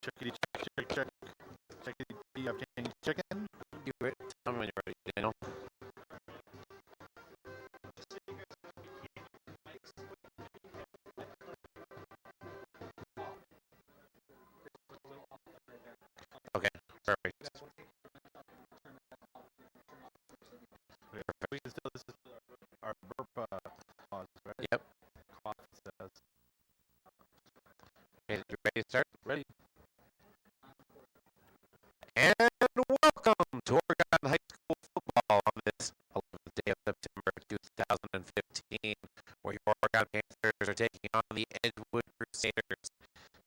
Chickadee check, check, check. Chickadee, obtaining chicken. You ready? Tell me when you're ready, Daniel. Okay, perfect. This is our burp pause, right? Yep. Cough says. Okay, you ready to start? Ready. And welcome to Oregon High School football on this 11th day of September 2015, where your Oregon Panthers are taking on the Edgewood Crusaders.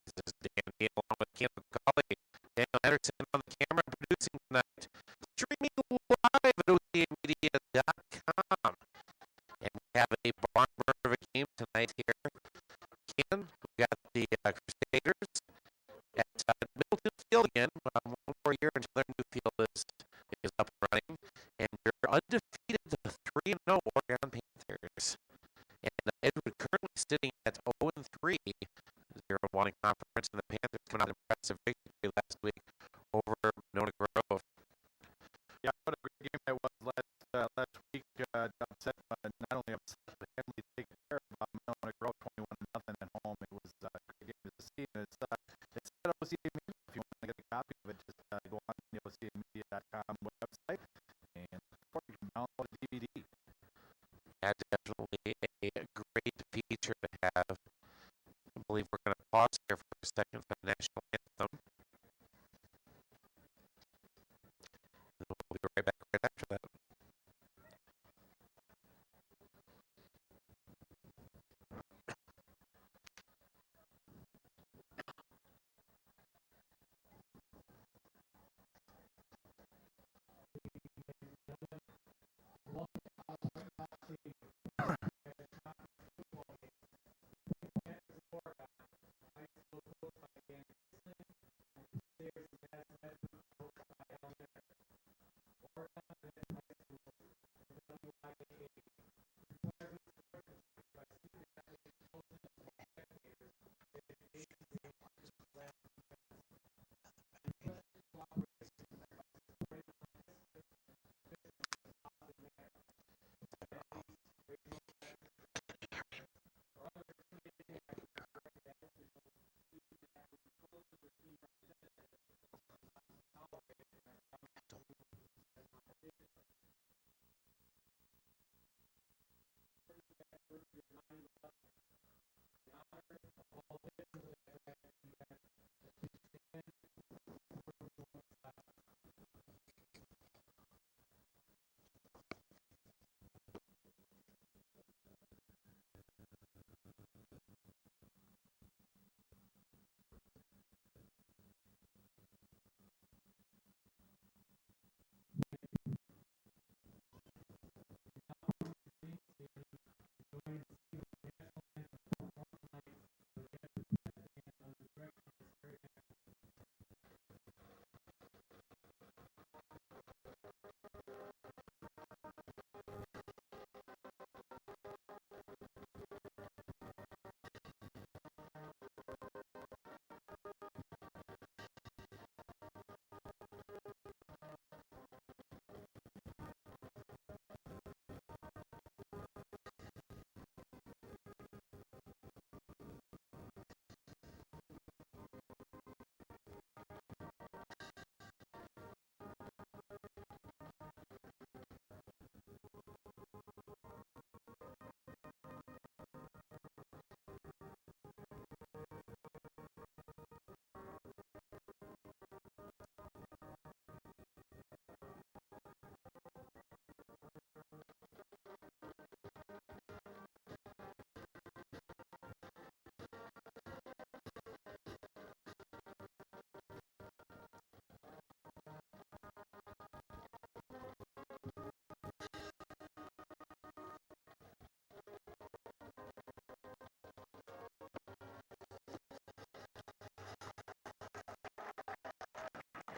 This is Dan Dean along with Keanu Colley, Daniel Henderson on the camera producing tonight, streaming live at OCAmedia.com. And we have a barn burner of a game tonight here. Ken, we got the Crusaders at Middleton Field again. One more year until their new field is up and running. And you're undefeated 3-0 Oregon Panthers. And Edgewood currently sitting at 0-3. They're one in conference, and the Panthers coming out impressive victory last week over Nona Grove. Yeah, what a great game that was last week. Upset, not only upset, but Henley taking care of Nona Grove 21-0 at home. It was a great game to see. It's at OCAmedia. If you want to get a copy of it, just go on the OCAmedia.com website, and or you can download a DVD. Yeah, definitely a great feature to have. I believe we're going to pause here for a second for the national anthem. And we'll be right back right after that.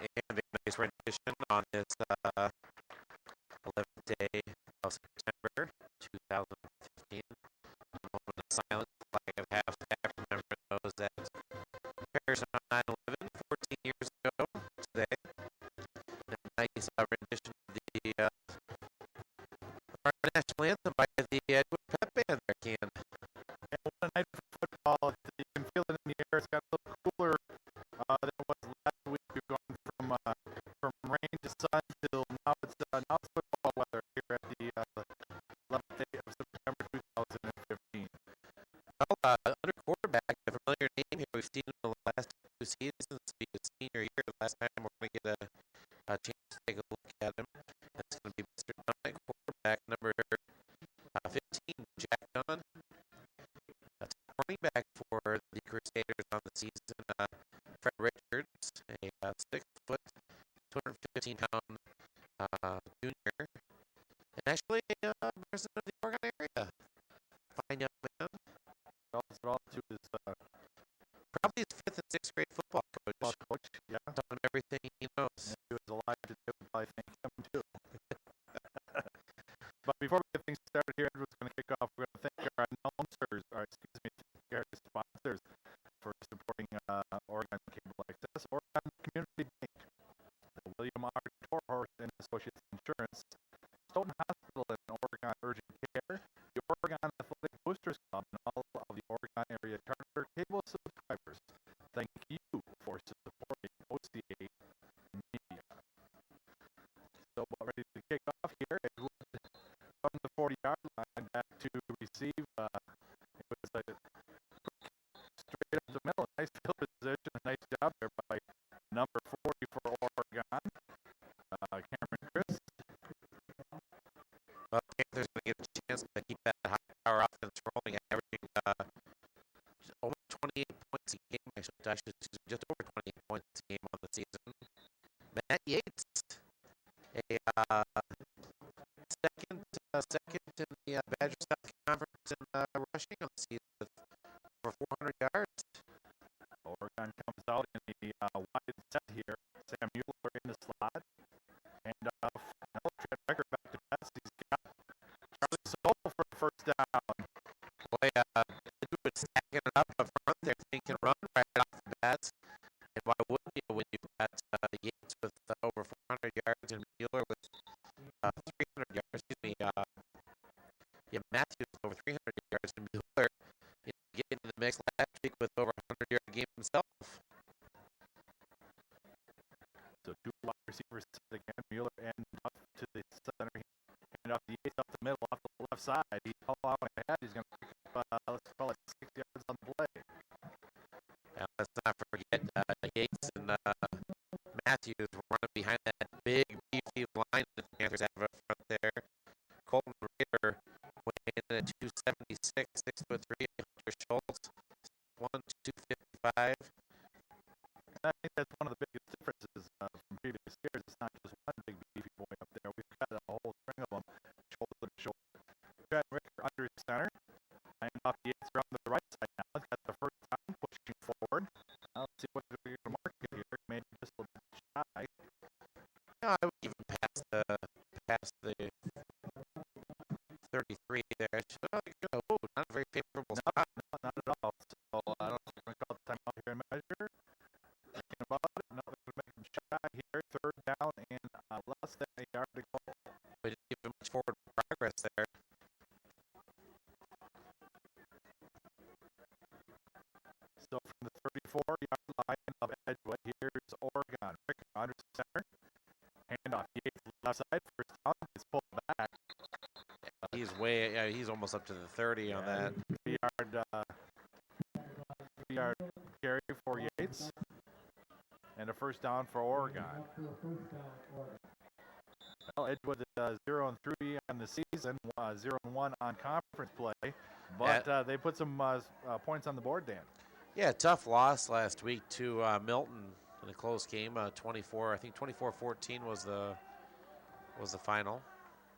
And a nice rendition on this 11th day of September 2015. A moment of silence, flag of half-staff. Remember those that perished on 9/11 for under quarterback, a familiar name here. We've seen him in the last 2 seasons. Be his senior year. Last time we're going to get a chance to take a look at him. That's going to be Mr. Dunn, quarterback number 15, Jack Dunn. That's running back for the Crusaders on the season. Fred Richards, a 6-foot, 215-pound junior, and actually a resident of the Oregon area. Fine young man. All to his Probably his 5th and 6th grade football coach. Yeah. Taught him everything he knows. And he was alive today. We'll probably thank him too. But before we get things started here, Edgewood's going to kick off. We're going to thank our announcers, our sponsors for supporting Oregon Cable Access, Oregon Community Bank, the William R. Torhorst and Associates Insurance, Stoughton Hospital and Oregon Urgent Care, the Oregon Athletic Boosters Club, and all of the Oregon area charter cable subscribers. Thank you for supporting OCA Media. So we're ready to kick off here. Edgewood from the 40-yard line back to receive. It was a straight up the middle. Nice field position. Nice job there by number 40 for Oregon, Cameron Chris. Well, Panthers going to get a chance to keep that high power offense rolling, averaging almost 28 points a game. Actually, just over 28 points a game on the season. Matt Yates, a second in the Badger South Conference in rushing on the season with over 400 yards. Oregon comes out in the wide set here. Sam Mueller in the slot. And Becker back to pass. He's got Charlie Soule for the first down. Boy, Edgewood stacking it up front there, thinking run right off the bats. And why wouldn't you when you've got Yates with over 400 yards and Mueller with 300 yards? Excuse me. Matthews with over 300 yards and Mueller getting in the mix last week with over 100-yard game himself. So 2 wide receivers again. Mueller and up to the center. And off the Yates up the middle, off the left side. He's all out ahead. He's going to pick up, let's call it 6 yards on the play. Now, let's not forget Yates and Matthews running behind that big, beefy line that the Panthers have up front there. Colton Rader weighing in at 276, 6'3". Hunter Schultz, 1, 255. I think that's one of the biggest differences from previous years. It's not just one big beefy boy up there. We've got a whole string of them, shoulder to shoulder. Brad Ricker under center, and off the Yates around the right side now. He's got the first time pushing forward. Now let's see what we're going to mark here. Maybe just a little bit shy. No, I would even pass the 33 there. Oh, not a very favorable spot. No, not at all. So I don't think we're going to call the timeout here and measure. Thinking about it. No, they're going to make him shy here. 3rd down and less than a yard to go. We didn't give him much forward progress there. So from the 34-yard line of Edgewood, here's Oregon. Ricker under center. Handoff. Yates left side. First down. He's pulled back. He's almost up to the 30 on that. 3-yard carry for Yates. And a first down for Oregon. Well, Edgewood 0-3 on the season, 0-1 on conference play. But they put some points on the board, Dan. Yeah, tough loss last week to Milton in a close game. 24, I think 24-14 was the final.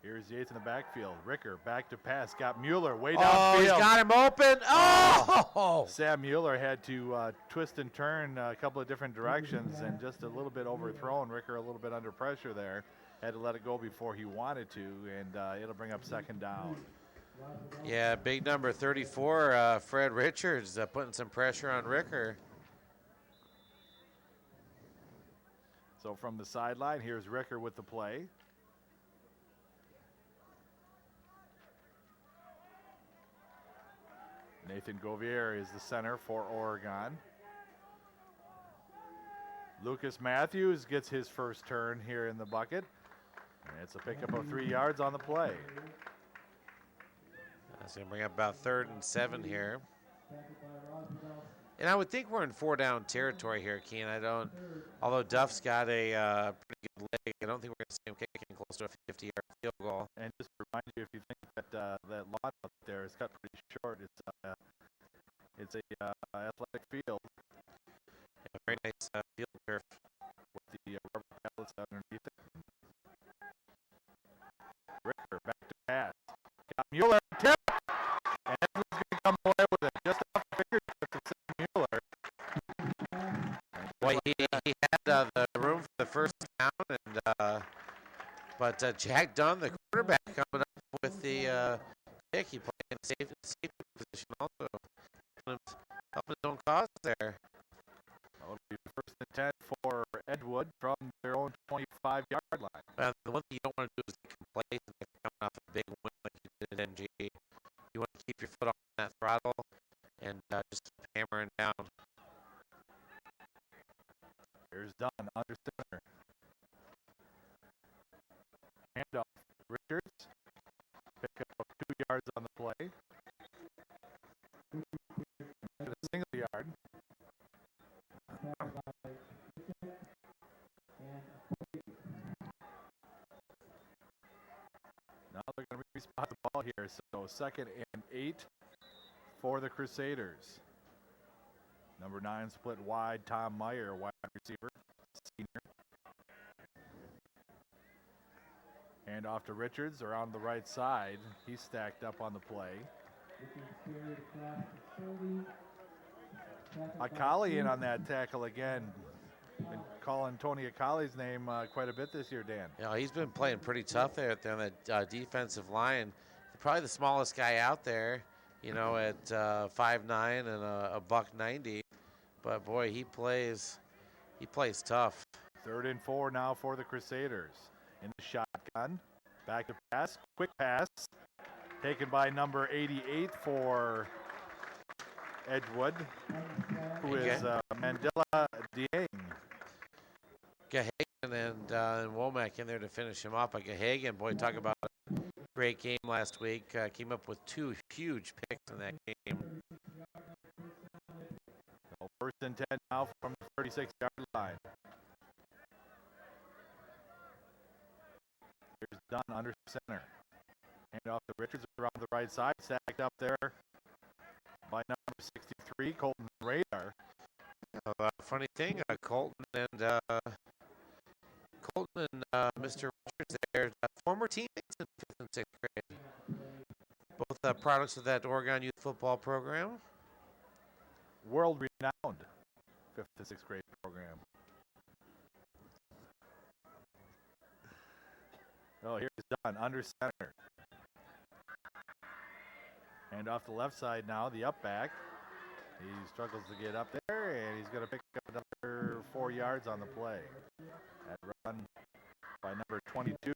Here's Yates in the backfield. Ricker back to pass. Got Mueller way downfield. Oh, he's got him open. Oh! Sam Mueller had to twist and turn a couple of different directions and just a little bit overthrown. Ricker a little bit under pressure there. Had to let it go before he wanted to, and it'll bring up 2nd down. Yeah, big number 34, Fred Richards, putting some pressure on Ricker. So from the sideline, here's Ricker with the play. Nathan Govier is the center for Oregon. Lucas Matthews gets his first turn here in the bucket. And it's a pickup of 3 yards on the play. That's going to bring up about 3rd and 7 here. And I would think we're in 4-down territory here, Keen. Although Duff's got a pretty good leg, I don't think we're going to see him kicking close to a 50-yard field goal. And just to remind you, if you think that that lawn up there is cut pretty short, it's a athletic field. Yeah, very nice field turf. With the rubber pallets underneath it. Ricker back to pass. Got Mueller tip, and Edgewood's going to come away with it just off the fingertips of Sam Mueller. Boy, he had the room for the first down, and but Jack Dunn, the quarterback, coming up with the pick. He played in the safety position also, helping his own cause there. It'll be first and 10 for Edgewood from their own 25-yard line. The one thing you don't want to do is get complacent if you're coming off a big win like you did at NG. You want to keep your foot on that throttle and just hammering down. Here's Dunn under center. Handoff. Richards. Pick up 2 yards on the play. And a single yard. Now they're going to respot the ball here. So 2nd and 8 for the Crusaders. Number 9 split wide. Tom Meyer, wide receiver, senior. Hand off to Richards around the right side. He's stacked up on the play. Akali in on that tackle again. Been calling Tony Akali's name quite a bit this year, Dan. Yeah, he's been playing pretty tough there on the defensive line. Probably the smallest guy out there, you know, at 5'9" and a $190. But boy, he plays tough. 3rd and 4 now for the Crusaders. In the shotgun, back to pass, quick pass, taken by number 88 for Edgewood, who is Mandela Dieng. Gahagan and Womack in there to finish him off. Gahagan, boy, talk about a great game last week. Came up with 2 huge picks in that game. So 1st and 10 now from the 36-yard line. Here's Dunn under center. Hand off to Richards around the right side. Sacked up there by number 63, Colton Radar. Funny thing, Colton and Mr. Richards there, former teammates in 5th and 6th grade. Both products of that Oregon youth football program. World-renowned 5th and 6th grade program. Oh, here's Dunn under center. And off the left side now, the up back. He struggles to get up there, and he's going to pick up another 4 yards on the play. That run by number 22,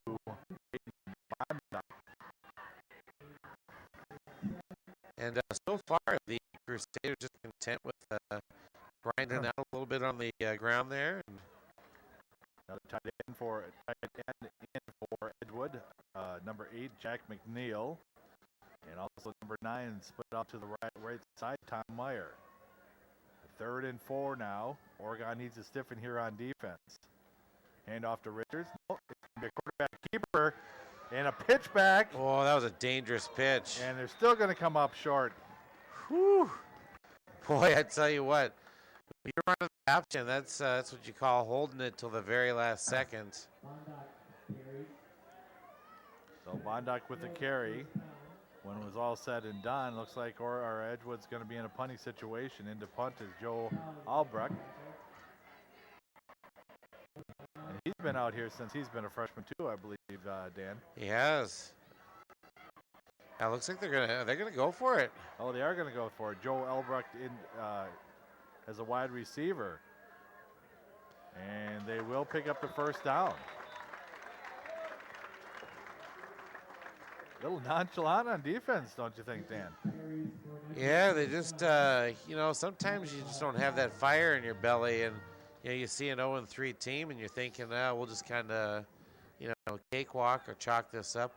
And so far, the Crusaders just content with grinding out a little bit on the ground there. And another tight end for Edgewood, number 8, Jack McNeil. And also number 9, split out to the right side, Tom Meyer. 3rd and 4 now. Oregon needs to stiffen here on defense. Hand off to Richards. Oh, it's going to be a quarterback keeper and a pitch back. Oh, that was a dangerous pitch. And they're still going to come up short. Whew. Boy, I tell you what, when you're running the option, that's what you call holding it till the very last second. So Bondock with the carry. When it was all said and done, looks like our Edgewood's going to be in a punting situation. Into punt is Joe Albrecht. And he's been out here since he's been a freshman too, I believe, Dan. He has. It looks like they're gonna go for it. Oh, they are going to go for it. Joe Albrecht in as a wide receiver. And they will pick up the first down. A little nonchalant on defense, don't you think, Dan? Yeah, they just, sometimes you just don't have that fire in your belly, and you see an 0-3 team, and you're thinking, we'll just kind of, cakewalk or chalk this up,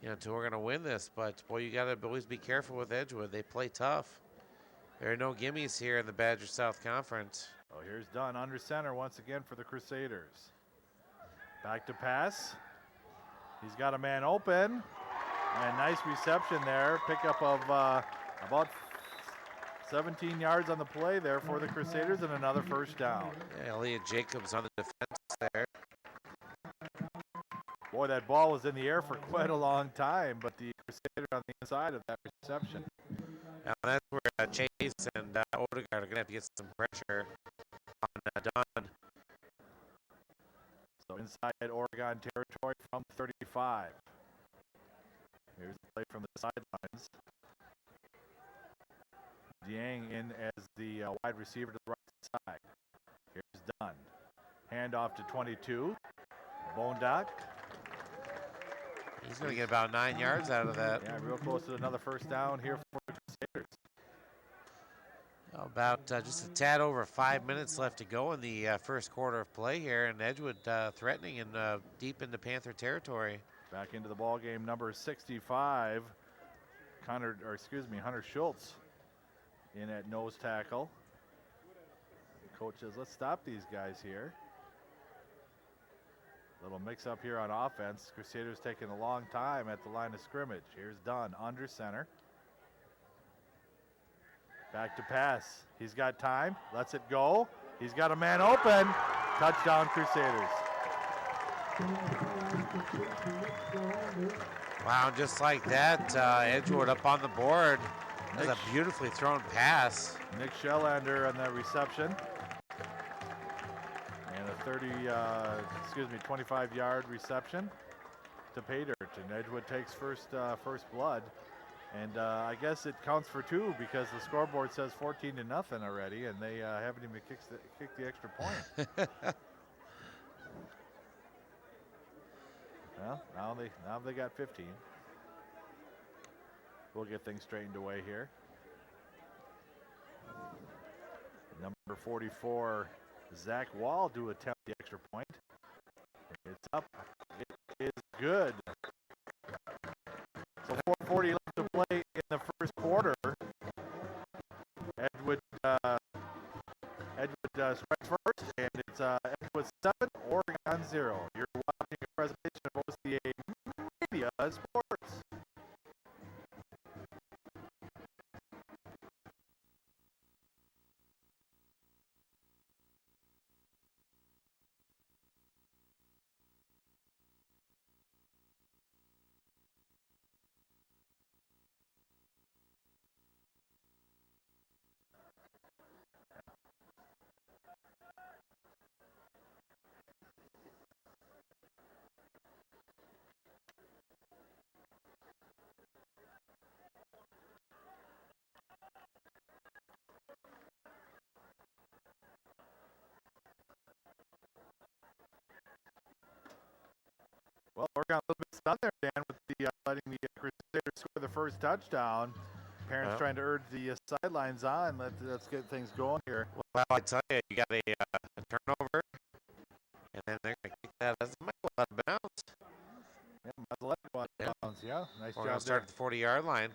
to we're going to win this. But boy, you got to always be careful with Edgewood. They play tough, There are no gimmies here in the Badger South Conference. Oh, here's Dunn under center once again for the Crusaders. Back to pass. He's got a man open. And nice reception there. Pickup of about 17 yards on the play there for the Crusaders and another first down. Yeah, Elliot Jacobs on the defense there. Boy, that ball was in the air for quite a long time, but the Crusaders on the inside of that reception. Now that's where Chase and Odegaard are going to have to get some pressure on Dunn. So inside Oregon territory from 35. Here's the play from the sidelines. Dieng in as the wide receiver to the right side. Here's Dunn. Handoff to 22. Bondock. He's going to get about 9 yards out of that. Yeah, real close to another first down here for the Crusaders. About just a tad over 5 minutes left to go in the first quarter of play here, and Edgewood threatening and deep into Panther territory. Back into the ball game, number 65, Hunter Schultz in at nose tackle. The coach says, let's stop these guys here. Little mix up here on offense. Crusaders taking a long time at the line of scrimmage. Here's Dunn under center. Back to pass. He's got time. Lets it go. He's got a man open. Touchdown Crusaders. Wow, just like that, Edgewood up on the board. That's a beautifully thrown pass. Nick Shellander on that reception. And a 25-yard reception to pay dirt. And Edgewood takes first blood. And I guess it counts for two because the scoreboard says 14-0 already, and they haven't even kicked the extra point. Well, now they got 15. We'll get things straightened away here. Number 44, Zach Wall, do attempt the extra point. It's up. It is good. So 4:40 left to play in the first quarter. Edgewood strikes first, and it's Edgewood 7, Oregon 0. You're watching a presentation of OCAmedia Sports. Well, Oregon a little bit stunned there, Dan, with the letting the Crusaders score the first touchdown. Parents trying to urge the sidelines on. Let's get things going here. Well, I tell you, you got a turnover, and then they're going to kick that as a might out of bounds. Yeah, might as well let it go out of bounds. Yeah, nice We're job going to start there. at the 40-yard line.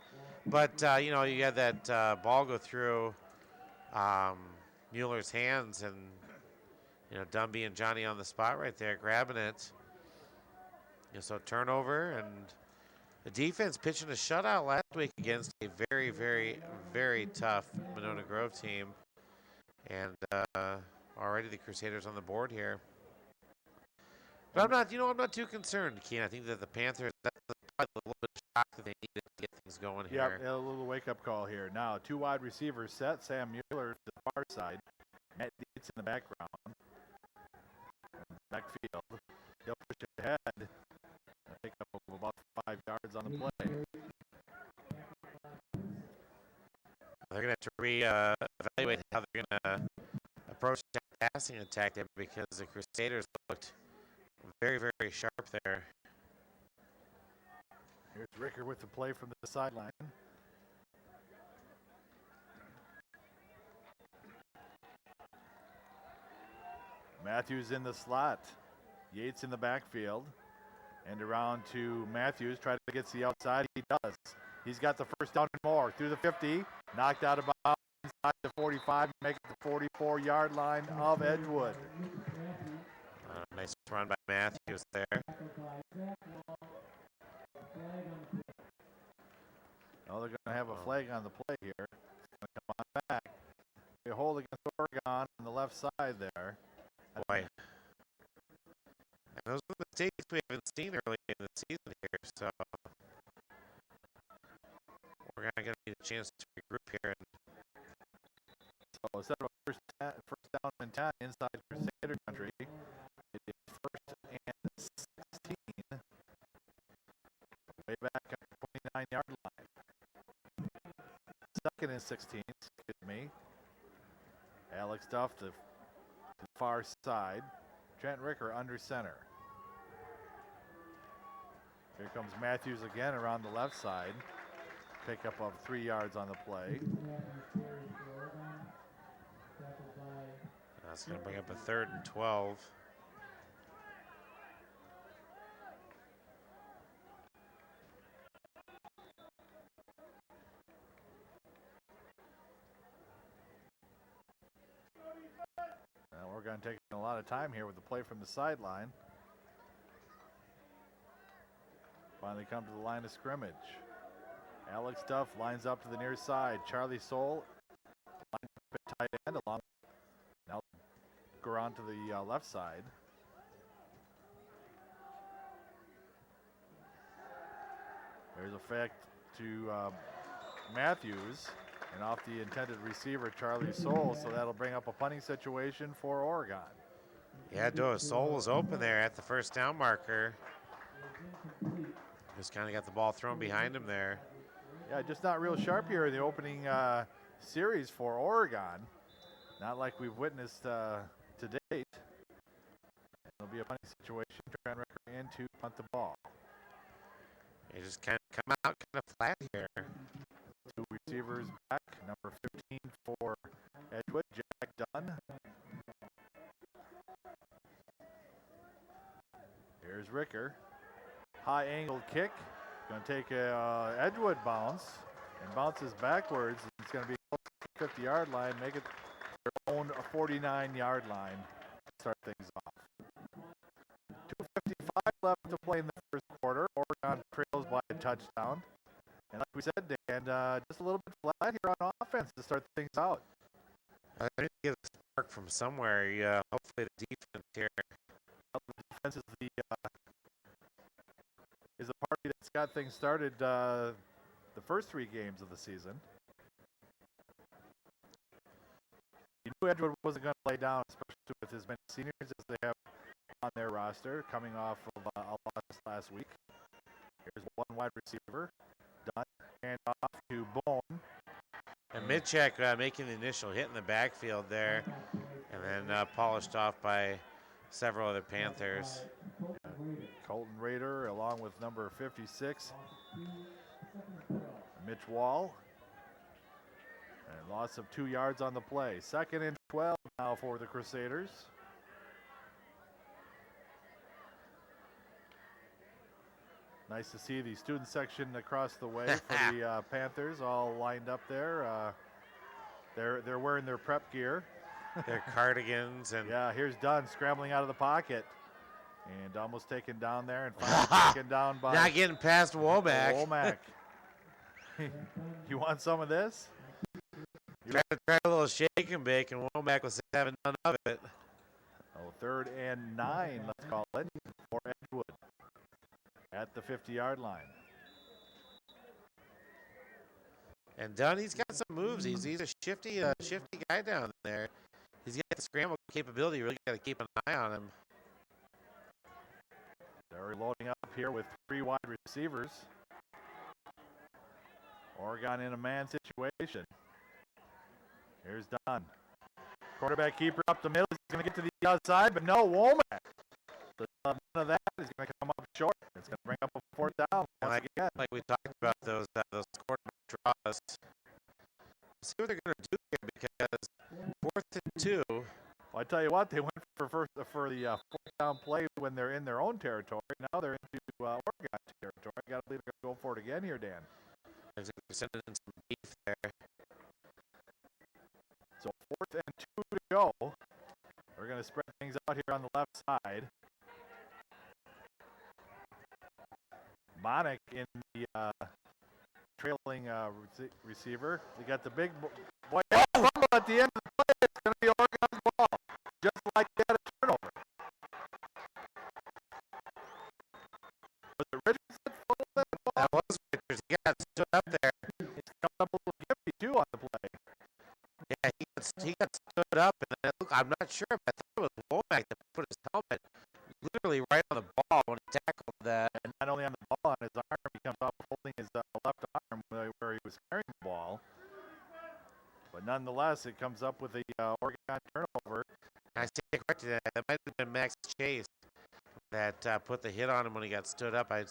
But, you know, you had that ball go through Mueller's hands, and, you know, Dumby and Johnny on the spot right there grabbing it. You know, so turnover, and the defense pitching a shutout last week against a very, very, very tough Monona Grove team. And already the Crusaders on the board here. But I'm not too concerned, Keen. I think that the Panthers, that's probably a little bit of shock that they needed to get things going here. Yeah, a little wake-up call here. Now, two wide receivers set. Sam Mueller to the far side. Matt Dietz in the background. Backfield. They'll push it ahead. Pick up about 5 yards on the play. They're going to have to re-evaluate how they're going to approach that passing attack there, because the Crusaders looked very, very sharp there. Here's Ricker with the play from the sideline. Matthews in the slot. Yates in the backfield. And around to Matthews, try to get to the outside. He does. He's got the first down and more. Through the 50. Knocked out of bounds inside the 45 and make it the 44-yard line of Edgewood. Nice run by Matthews there. Oh, they're going to have a flag on the play here. It's going to come on back. They hold against Oregon on the left side there. Boy. And those are the mistakes we haven't seen early in the season here, so we're going to get a chance to regroup here. So instead of a first down and 10 inside Crusader country, it is first and 16 way back at the 29-yard line. Second and 16, excuse me. Alex Duff to the far side. Trent Ricker under center. Here comes Matthews again around the left side. Pickup of 3 yards on the play. That's going to bring up a 3rd and 12. Oregon taking a lot of time here with the play from the sideline. Finally come to the line of scrimmage. Alex Duff lines up to the near side. Charlie Soule lines up at tight end along. Now go around to the left side. There's a fact to Matthews. And off the intended receiver, Charlie Soule, so that'll bring up a punting situation for Oregon. Yeah, Soule was open there at the first down marker. Just kind of got the ball thrown behind him there. Yeah, just not real sharp here in the opening series for Oregon. Not like we've witnessed to date. It'll be a punting situation. Trent Ricker in to punt the ball. He just kind of come out kind of flat here. 2 receivers back. Number 15 for Edgewood, Jack Dunn. Here's Ricker. High angled kick. Going to take a Edgewood bounce and bounces backwards. It's going to be close to the 50-yard line. Make it their own 49-yard line to start things off. 2:55 left to play in the first quarter. Oregon trails by a touchdown. And like we said, Dan, just a little bit flat here on offense to start things out. I need to get a spark from somewhere. Yeah, hopefully the defense here. The defense is the party that's got things started the first 3 games of the season. You knew Edgewood wasn't going to lay down, especially with as many seniors as they have on their roster, coming off of a loss last week. Here's one wide receiver. Done. And off to Bone. And Mitchek making the initial hit in the backfield there, and then polished off by several other Panthers. Colton Rader along with number 56, Mitch Wall. And loss of 2 yards on the play. 2nd and 12 now for the Crusaders. Nice to see the student section across the way for the Panthers all lined up there. They're wearing their prep gear. Their cardigans. And yeah, here's Dunn scrambling out of the pocket. And almost taken down there and finally taken down by... Not getting past Womack. Womack. You want some of this? Try a little shake and bake, and Womack was having none of it. Oh, 3rd and 9, let's call it, for Edgewood at the 50-yard line. And Dunn, he's got some moves. He's a shifty guy down there. He's got the scramble capability. You really got to keep an eye on him. They're loading up here with 3 wide receivers. Oregon in a man situation. Here's Dunn. Quarterback keeper up the middle. He's going to get to the outside, but no, Womack. None of that is going to come up short. It's going to bring up a 4th down once again. Like we talked about those quarterback draws. See what they're going to do here, because 4th and 2. Well, I tell you what, they went for the 4th down play when they're in their own territory. Now they're into Oregon territory. Got to believe they're going to go for it again here, Dan. They're sending in some beef there. 4th and 2 to go. We're going to spread things out here on the left side. Monic in the trailing receiver. We got the big boy fumble at the end of the play. It's going to be Oregon's ball. Just like they had a turnover. Was it Richards that fumbled that ball? That was Richards. He got stood up there. He's coming up a little gimpy too on the play. Yeah, he got stood up, and then I'm not sure, but I thought it was Womack that put his helmet literally right on the ball when he tackled that. And not only on the ball, on his arm, he comes up holding his left arm where he was carrying the ball. But nonetheless, it comes up with the Oregon turnover. I stand corrected. That might have been Max Chase that put the hit on him when he got stood up. They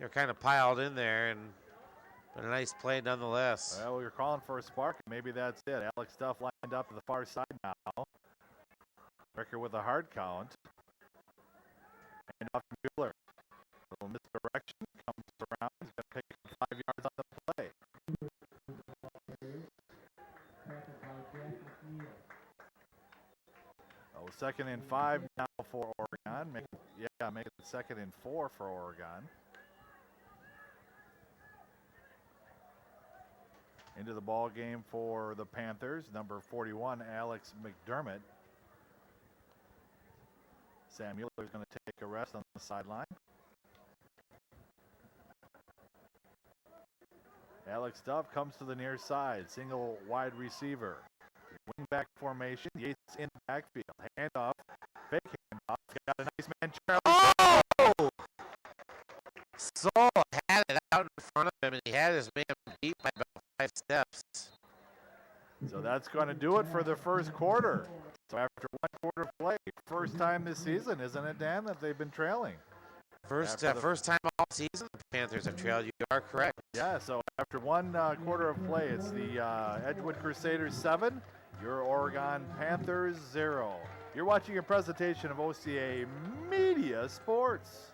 were kind of piled in there, but a nice play nonetheless. Well, we were calling for a spark, and maybe that's it. Alex Duff lined up to the far side now. Ricker with a hard count. And off to Mueller. A little misdirection, comes around. He's going to pick up 5 yards on the play. Oh, 2nd and 5 now for Oregon. Make it 2nd and 4 for Oregon. Into the ball game for the Panthers, number 41, Alex McDermott. Sam Mueller is going to take a rest on the sideline. Alex Duff comes to the near side, single wide receiver. Wingback formation, Yates in the backfield. Handoff, fake handoff. Got a nice man, Charlie. Oh! Soul had it out in front of him, and he had his man beat by about 5 steps. So that's going to do it for the first quarter. So after 1 quarter of play, first time this season, isn't it, Dan, that they've been trailing? First time all season the Panthers have trailed. You are correct. Yeah, so after 1 quarter of play, it's the Edgewood Crusaders 7, your Oregon Panthers 0. You're watching a presentation of OCAmedia Sports.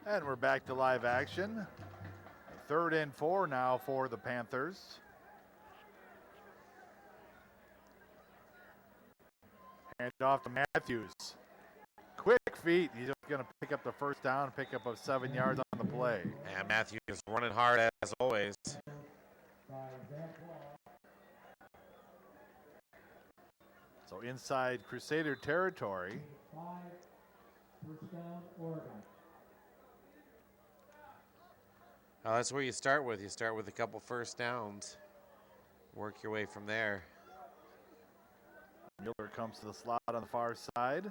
And we're back to live action. 3rd and 4 now for the Panthers. Hand off to Matthews. Quick feet. He's just going to pick up the first down, pick up of 7 yards on the play. And Matthews running hard as always. So inside Crusader territory. That's where you start with. You start with a couple first downs. Work your way from there. Miller comes to the slot on the far side.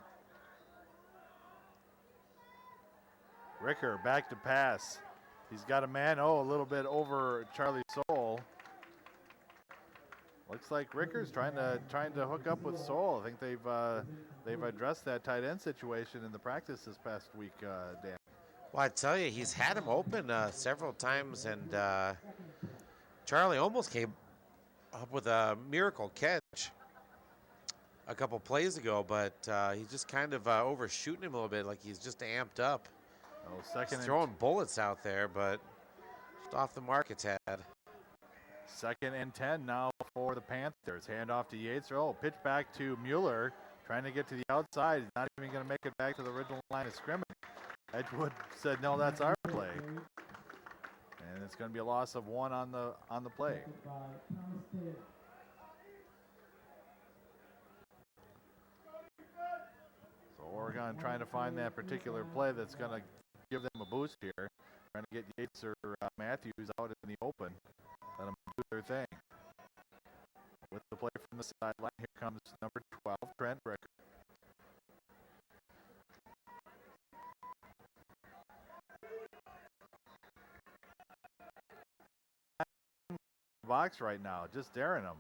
Ricker back to pass. He's got a man, a little bit over Charlie Soul. Looks like Ricker's trying to hook up with Soul. I think they've addressed that tight end situation in the practice this past week, Dan. Well, I tell you, he's had him open several times, and Charlie almost came up with a miracle catch a couple plays ago, but he's just kind of overshooting him a little bit, like he's just amped up. He's throwing bullets out there, but just off the mark it's had. 2nd and 10 now for the Panthers. Hand off to Yates. Pitch back to Mueller, trying to get to the outside. He's not even going to make it back to the original line of scrimmage. Edgewood said, no, that's our play. And it's going to be a loss of 1 on the play. So Oregon trying to find that particular play that's going to give them a boost here. Trying to get Yates or Matthews out in the open. Let them do their thing. With the play from the sideline, here comes number 12, Trent Ricker. box right now, just daring him.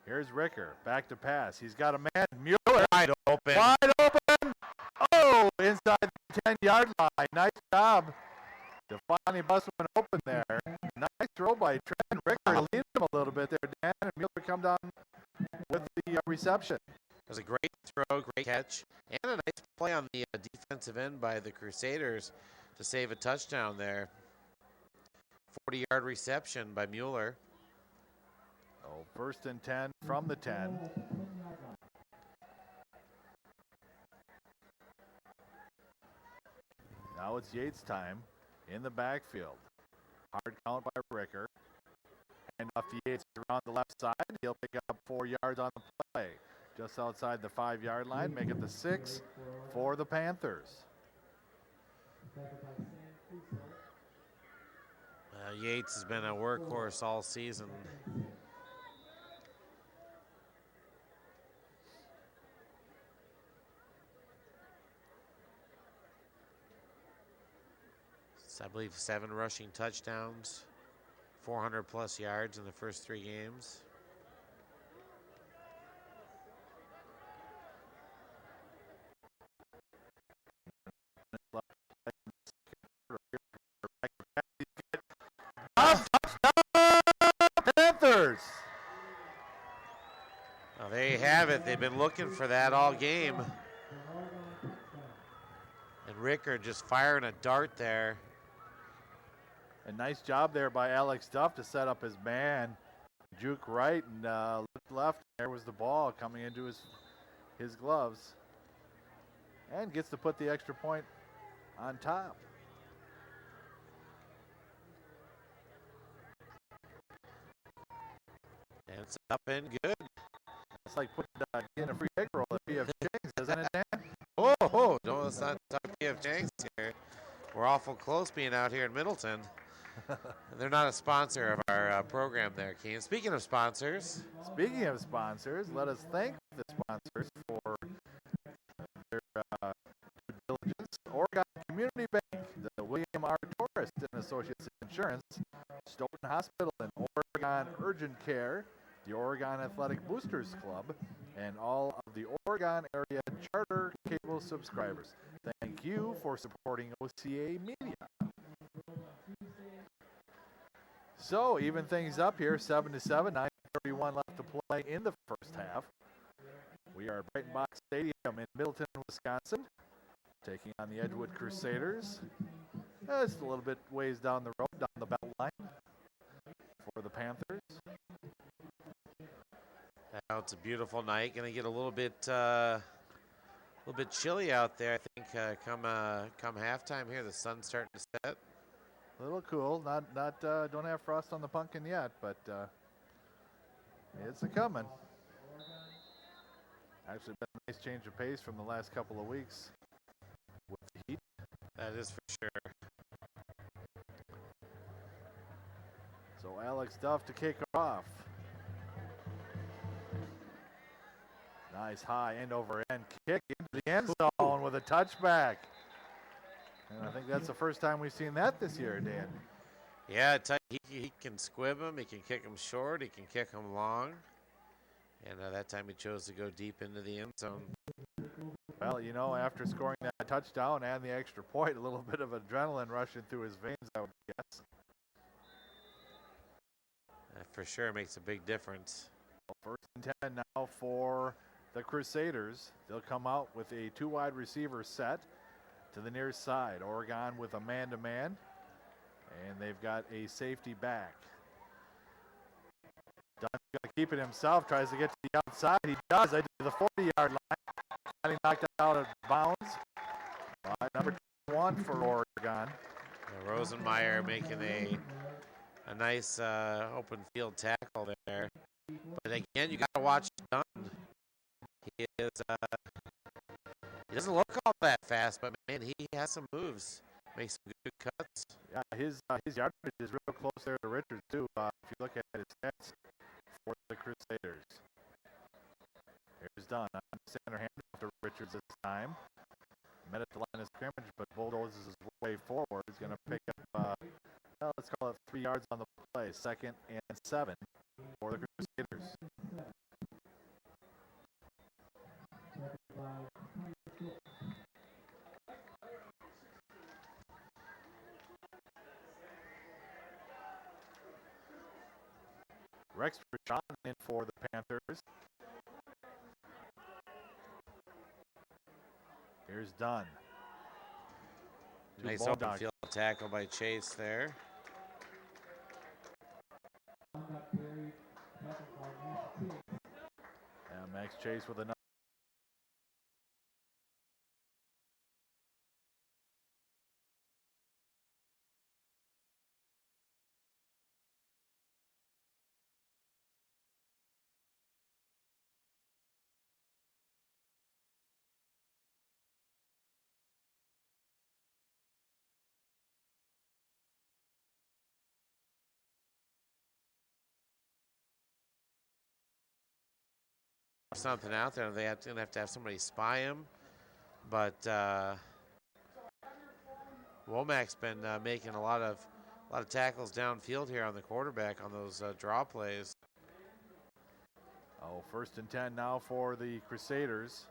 Here's Ricker, back to pass. He's got a man, Mueller. Wide open. Wide open. Oh, inside the 10-yard line. Nice job to finally bust one open there. Nice throw by Trent Ricker. Lead him a little bit there, Dan, and Mueller come down with the reception. It was a great throw, great catch, and a nice play on the defensive end by the Crusaders to save a touchdown there. 40-yard reception by Mueller. Oh, 1st and 10 from the 10. Now it's Yates time in the backfield. Hard count by Ricker. And off to Yates around the left side. He'll pick up 4 yards on the play. Just outside the 5-yard line. Make it the 6 for the Panthers. Yates has been a workhorse all season. I believe 7 rushing touchdowns, 400+ yards in the first 3 games. Panthers! Well, there you have it. They've been looking for that all game. And Ricker just firing a dart there. A nice job there by Alex Duff to set up his man. Juke right and look left. There was the ball coming into his gloves. And gets to put the extra point on top. And it's up and good. It's like putting in a free egg roll at PF Chang's, isn't it, Dan? Oh, no, let's not talk PF Chang's here. We're awful close being out here in Middleton. They're not a sponsor of our program there, Keen. Speaking of sponsors, let us thank the sponsors for their due diligence. Oregon Community Bank, the William R. Torres and Associates Insurance, Stoughton Hospital and Oregon Urgent Care, the Oregon Athletic Boosters Club, and all of the Oregon area charter cable subscribers. Thank you for supporting OCAmedia. So even things up here, 7-7, 9:31 left to play in the first half. We are at Brighton-Box Stadium in Middleton, Wisconsin, taking on the Edgewood Crusaders. Just a little bit ways down the road, down the belt line for the Panthers. Now it's a beautiful night. Going to get a little bit chilly out there. I think come halftime here, the sun's starting to set. A little cool. Not don't have frost on the pumpkin yet, but it's a coming. Actually been a nice change of pace from the last couple of weeks with the heat. That is for sure. So Alex Duff to kick off. Nice high end over end kick into the end zone with a touchback. And I think that's the first time we've seen that this year, Dan. Yeah, he can squib him, he can kick him short, he can kick him long. And that time he chose to go deep into the end zone. Well, you know, after scoring that touchdown and the extra point, a little bit of adrenaline rushing through his veins, I would guess. That for sure makes a big difference. Well, 1st and 10 now for the Crusaders. They'll come out with a 2 wide receiver set to the near side. Oregon with a man-to-man, and they've got a safety back. Dunn's going to keep it himself, tries to get to the outside. He does, to the 40-yard line. Finally knocked out of bounds. Number 1 for Oregon. Yeah, Rosenmeyer making a nice open field tackle there. But again, you got to watch Dunn. He doesn't look all that fast, but man, he has some moves. Makes some good cuts. Yeah, his yardage is real close there to Richards too. If you look at his stats for the Crusaders. Here's Dunn on the center handoff to Richards this time. Met at the line of scrimmage, but bulldozes his way forward. He's going to pick up, let's call it 3 yards on the play. 2nd and 7. for the Crusaders. Rex Rashawn in for the Panthers. Here's Dunn. Nice open field tackle by Chase there. Max Chase with another. Something out there. They're gonna have to have somebody spy him, but Womack's been making a lot of tackles downfield here on the quarterback on those draw plays. Oh, 1st and 10 now for the Crusaders.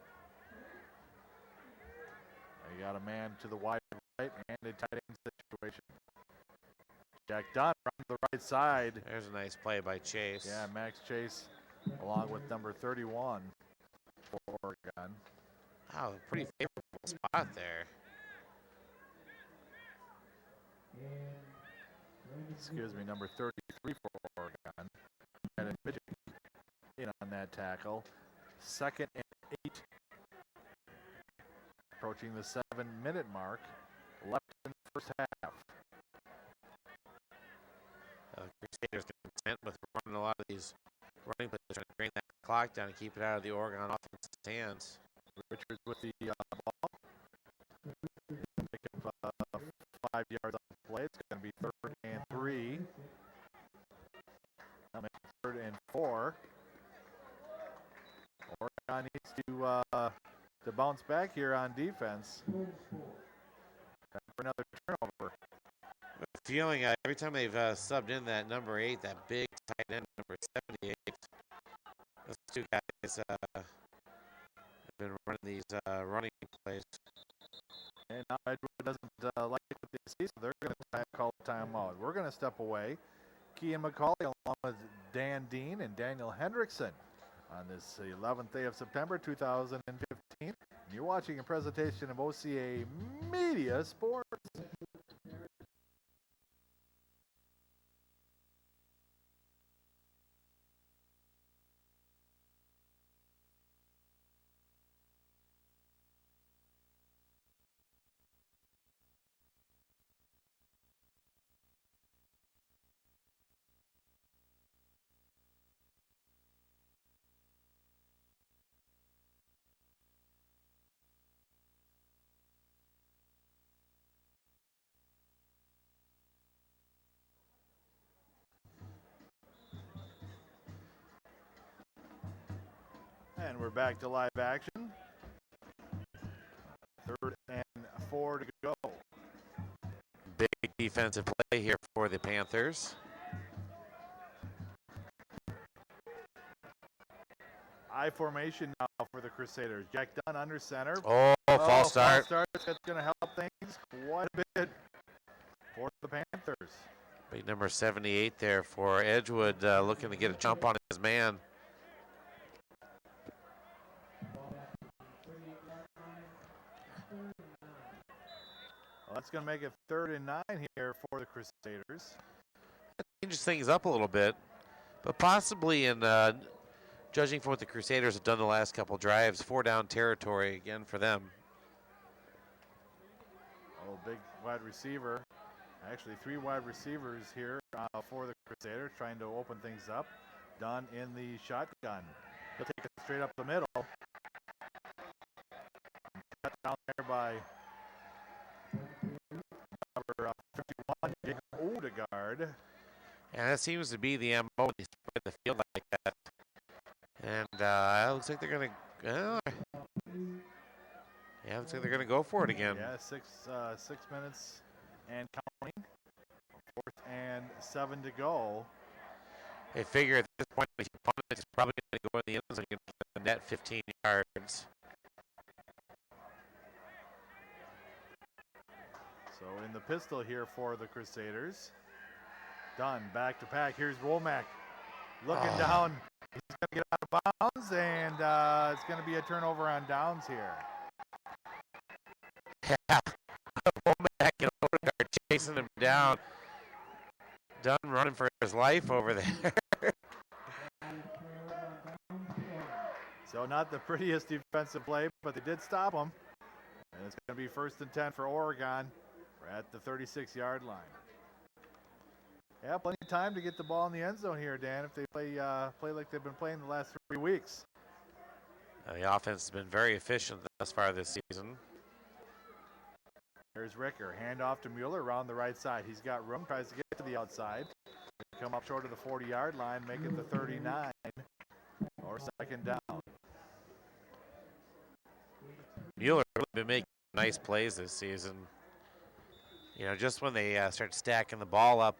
They got a man to the wide right and a tight end situation. Jack Dunn on the right side. There's a nice play by Chase. Yeah, Max Chase along with number 31 for Oregon. Wow, pretty favorable spot there. Excuse me, number 33 for Oregon. And Michigan in on that tackle. 2nd and 8. Approaching the 7-minute mark. Left in the first half. Crusaders content with running a lot of these running plays, trying to bring that clock down and keep it out of the Oregon offense's hands. Richards with the ball. Pick up 5 yards on the play. It's going to be 3rd and 3. Now make it 3rd and 4. Oregon needs to bounce back here on defense. Time for another turnover. Feeling every time they've subbed in that number 8, that big tight end, number 78, those two guys have been running these running plays. And now Edgewood doesn't like what they see, so they're going to call a timeout. We're going to step away. Kean McCauley along with Dan Dean and Daniel Hendrickson on this 11th day of September 2015. You're watching a presentation of OCAmedia Sports. And we're back to live action. 3rd and 4 to go. Big defensive play here for the Panthers. I formation now for the Crusaders. Jack Dunn under center. Oh, false start. That's going to help things quite a bit for the Panthers. Big number 78 there for Edgewood, looking to get a jump on his man. Well, that's going to make it 3rd and 9 here for the Crusaders. That changes things up a little bit, but possibly in judging from what the Crusaders have done the last couple drives, 4-down territory again for them. Oh, big wide receiver. Actually, 3 wide receivers here for the Crusaders, trying to open things up. Dunn in the shotgun. He'll take it straight up the middle. Cut down there by number 51, Jacob Odegaard. And that seems to be the MO when they spread the field like that. And it looks like they're going to, yeah, looks like they're going to go for it again. Yeah, 6 minutes and counting. 4th and 7 to go. They figure at this point, if you punt it, it's probably going to go in the end zone, the net 15 yards. So in the pistol here for the Crusaders. Dunn back to pack. Here's Womack looking down. He's going to get out of bounds, and it's going to be a turnover on downs here. Yeah, Womack and Odegaard chasing him down. Dunn running for his life over there. So not the prettiest defensive play, but they did stop him. And it's going to be 1st and 10 for Oregon. We're at the 36-yard line. Yeah, plenty of time to get the ball in the end zone here, Dan, if they play like they've been playing the last 3 weeks. The offense has been very efficient thus far this season. There's Ricker. Hand off to Mueller around the right side. He's got room, tries to get to the outside. Come up short of the 40-yard line, make it the 39 or 2nd down. Mueller really been making nice plays this season. You know, just when they start stacking the ball up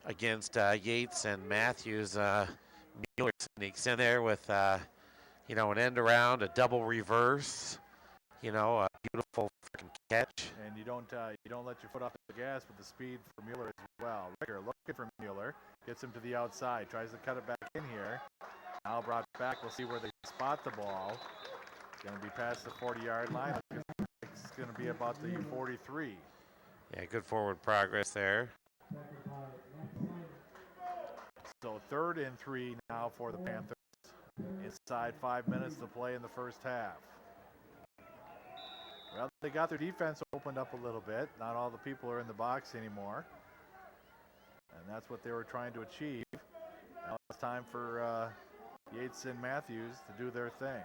against Yates and Matthews, Mueller sneaks in there with, you know, an end around, a double reverse, you know, a beautiful freaking catch. And you don't let your foot off the gas with the speed for Mueller as well. Ricker looking for Mueller, gets him to the outside, tries to cut it back in here. Now brought back. We'll see where they spot the ball. It's going to be past the 40-yard line. It's going to be about the 43. Yeah, good forward progress there. So 3rd and 3 now for the Panthers. Inside 5 minutes to play in the first half. Well, they got their defense opened up a little bit. Not all the people are in the box anymore. And that's what they were trying to achieve. Now it's time for Yates and Matthews to do their thing.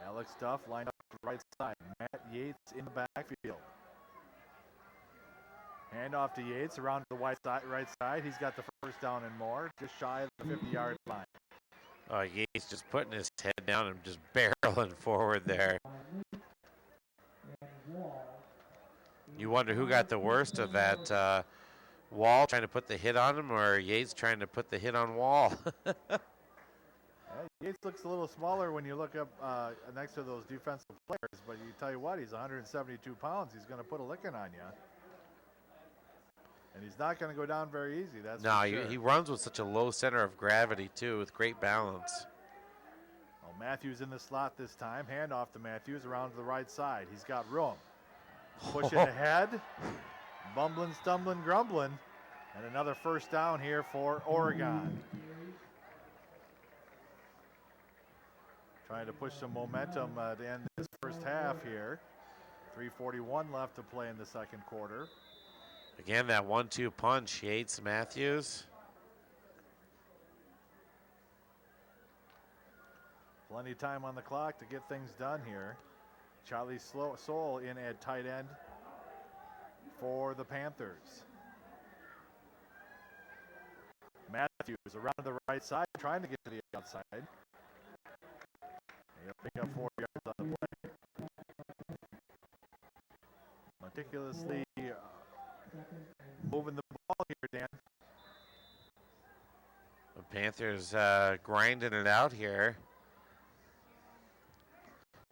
Alex Duff lined up to the right side. Matt Yates in the backfield. Hand off to Yates around to the right side. He's got the 1st down and more, just shy of the 50-yard line. Yates just putting his head down and just barreling forward there. You wonder who got the worst of that, Wall trying to put the hit on him or Yates trying to put the hit on Wall. Yates looks a little smaller when you look up next to those defensive players, but you tell you what, he's 172 pounds. He's going to put a licking on you. And he's not going to go down very easy, that's for sure. He runs with such a low center of gravity, too, with great balance. Well, Matthews in the slot this time. Hand off to Matthews around to the right side. He's got room. Pushing ahead. Bumbling, stumbling, grumbling. And another 1st down here for Oregon. Trying to push some momentum to end this first half here. 3:41 left to play in the 2nd quarter. Again, that 1-2 punch, Yates, Matthews. Plenty of time on the clock to get things done here. Charlie Soule in at tight end for the Panthers. Matthews around the right side, trying to get to the outside. He'll pick up 4 yards on the play. Meticulously moving the ball here, Dan. The Panthers grinding it out here.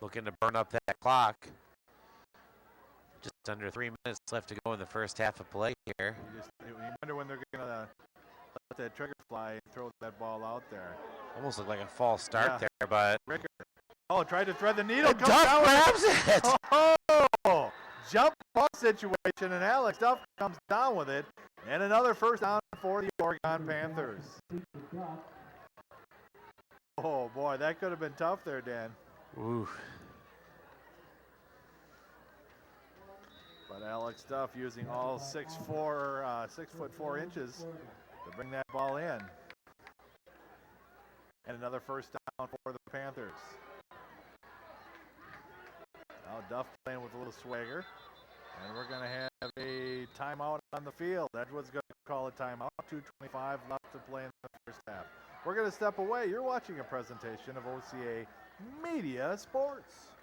Looking to burn up that clock. Just under 3 minutes left to go in the first half of play here. You wonder when they're going to let that trigger fly and throw that ball out there. Almost looked like a false start there, but... Ricker. Oh, tried to thread the needle. Duff grabs it! Oh! Jump ball situation, and Alex Duff comes down with it. And another 1st down for the Oregon Panthers. Oh, boy, that could have been tough there, Dan. Ooh. But Alex Duff using all 6'4" inches to bring that ball in. And another 1st down for the Panthers. Now Duff playing with a little swagger. And we're going to have a timeout on the field. Edgewood's going to call a timeout. 2:25 left to play in the first half. We're going to step away. You're watching a presentation of OCAmedia Sports.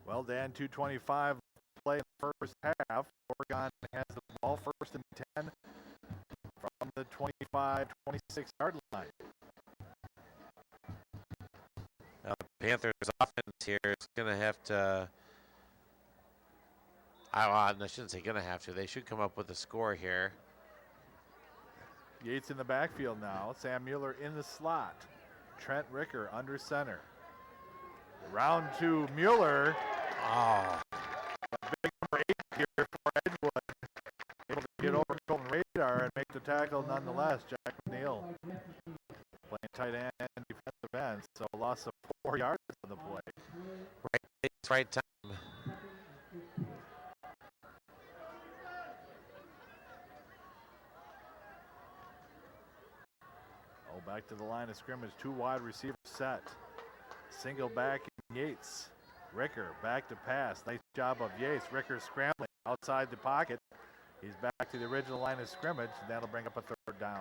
Well, Dan, 2:25 play in the first half. Oregon has the ball first and 10 from the 25-26 yard line. The Panthers offense here is going to have to, I shouldn't say going to have to, they should come up with a score here. Yates in the backfield now. Sam Mueller in the slot. Trent Ricker under center. Round to Mueller. Oh. Big number 8 here for Edgewood. Able to get over Colton Radar and make the tackle nonetheless. Jack McNeil playing tight end and defensive end. So a loss of 4 yards on the play. Right place, right time. Back to the line of scrimmage. 2 wide receivers set. Single back in Yates. Ricker back to pass. Nice job of Yates. Ricker scrambling outside the pocket. He's back to the original line of scrimmage. That'll bring up a 3rd down.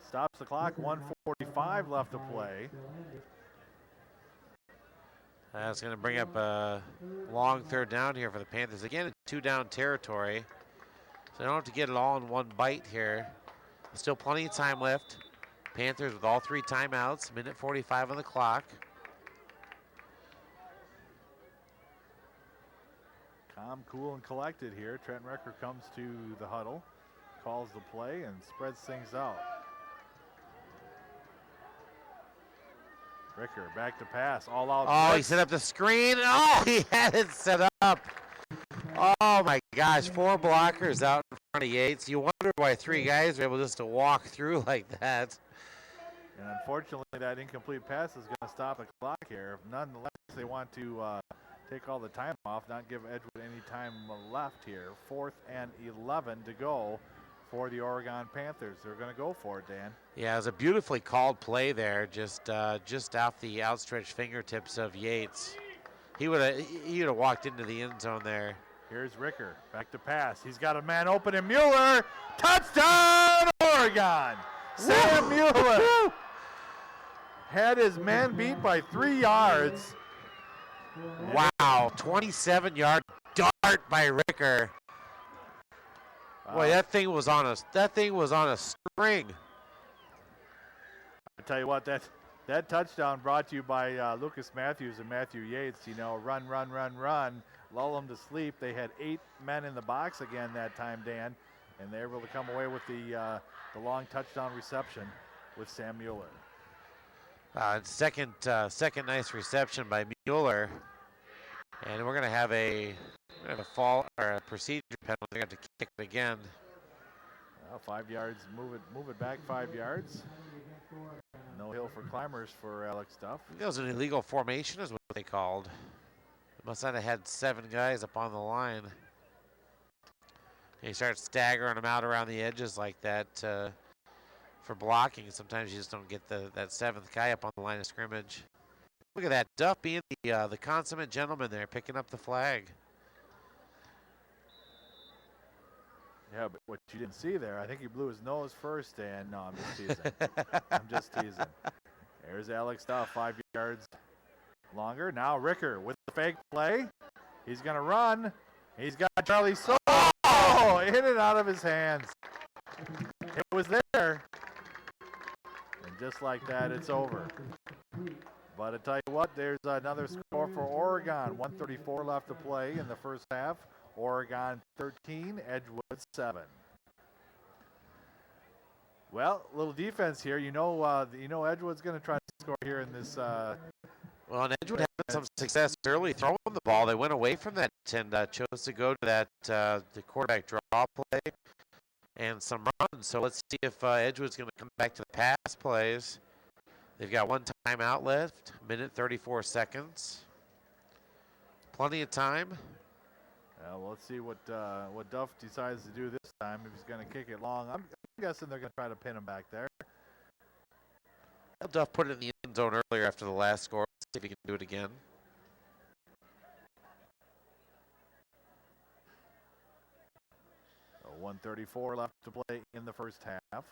Stops the clock. 1:45 left to play. That's going to bring up a long 3rd down here for the Panthers. Again, 2-down territory. So they don't have to get it all in one bite here. Still plenty of time left. Panthers with all 3 timeouts, 1:45 on the clock. Calm, cool, and collected here. Trent Ricker comes to the huddle, calls the play, and spreads things out. Ricker back to pass, all out. Oh, he set up the screen. Oh, he had it set up. Oh my gosh, 4 blockers out in front of Yates. You wonder why 3 guys are able just to walk through like that. And unfortunately, that incomplete pass is going to stop the clock here. Nonetheless, they want to take all the time off, not give Edgewood any time left here. 4th and 11 to go for the Oregon Panthers. They're going to go for it, Dan. Yeah, it was a beautifully called play there, just off the outstretched fingertips of Yates. He would have walked into the end zone there. Here's Ricker, back to pass. He's got a man open in Mueller. Touchdown, Oregon! Sam Mueller had his man beat by 3 yards. Wow, 27-yard dart by Ricker. Boy, that thing was on a string. I tell you what, that touchdown brought to you by Lucas Matthews and Matthew Yates. You know, run, lull them to sleep. They had 8 men in the box again that time, Dan, and they were able to come away with the long touchdown reception with Sam Mueller. Second nice reception by Mueller, and we're going to have a fall or a procedure penalty. They're going to have to kick it again. 5 yards, move it back 5 yards. No hill for climbers for Alex Duff. I think that was an illegal formation, is what they called. They must not have had 7 guys up on the line. And you start staggering them out around the edges like that for blocking. Sometimes you just don't get that 7th guy up on the line of scrimmage. Look at that, Duff being the consummate gentleman there, picking up the flag. Yeah, but what you didn't see there, I think he blew his nose first, and no, I'm just teasing. I'm just teasing. There's Alex Duff, 5 yards longer. Now Ricker with the fake play. He's going to run. He's got Charlie So. Oh, hit it out of his hands. It was there. And just like that, it's over. But I tell you what, there's another score for Oregon. 1:34 left to play in the first half. Oregon 13, Edgewood 7. Well, a little defense here. You know Edgewood's going to try to score here in this. Well, and Edgewood had some success early throwing the ball. They went away from that and chose to go to that the quarterback draw play and some runs. So let's see if Edgewood's going to come back to the pass plays. They've got 1 timeout left, 1:34. Plenty of time. Well, let's see what Duff decides to do this time. If he's going to kick it long, I'm guessing they're going to try to pin him back there. Duff put it in the end zone earlier after the last score. Let's see if he can do it again. So 1:34 left to play in the first half.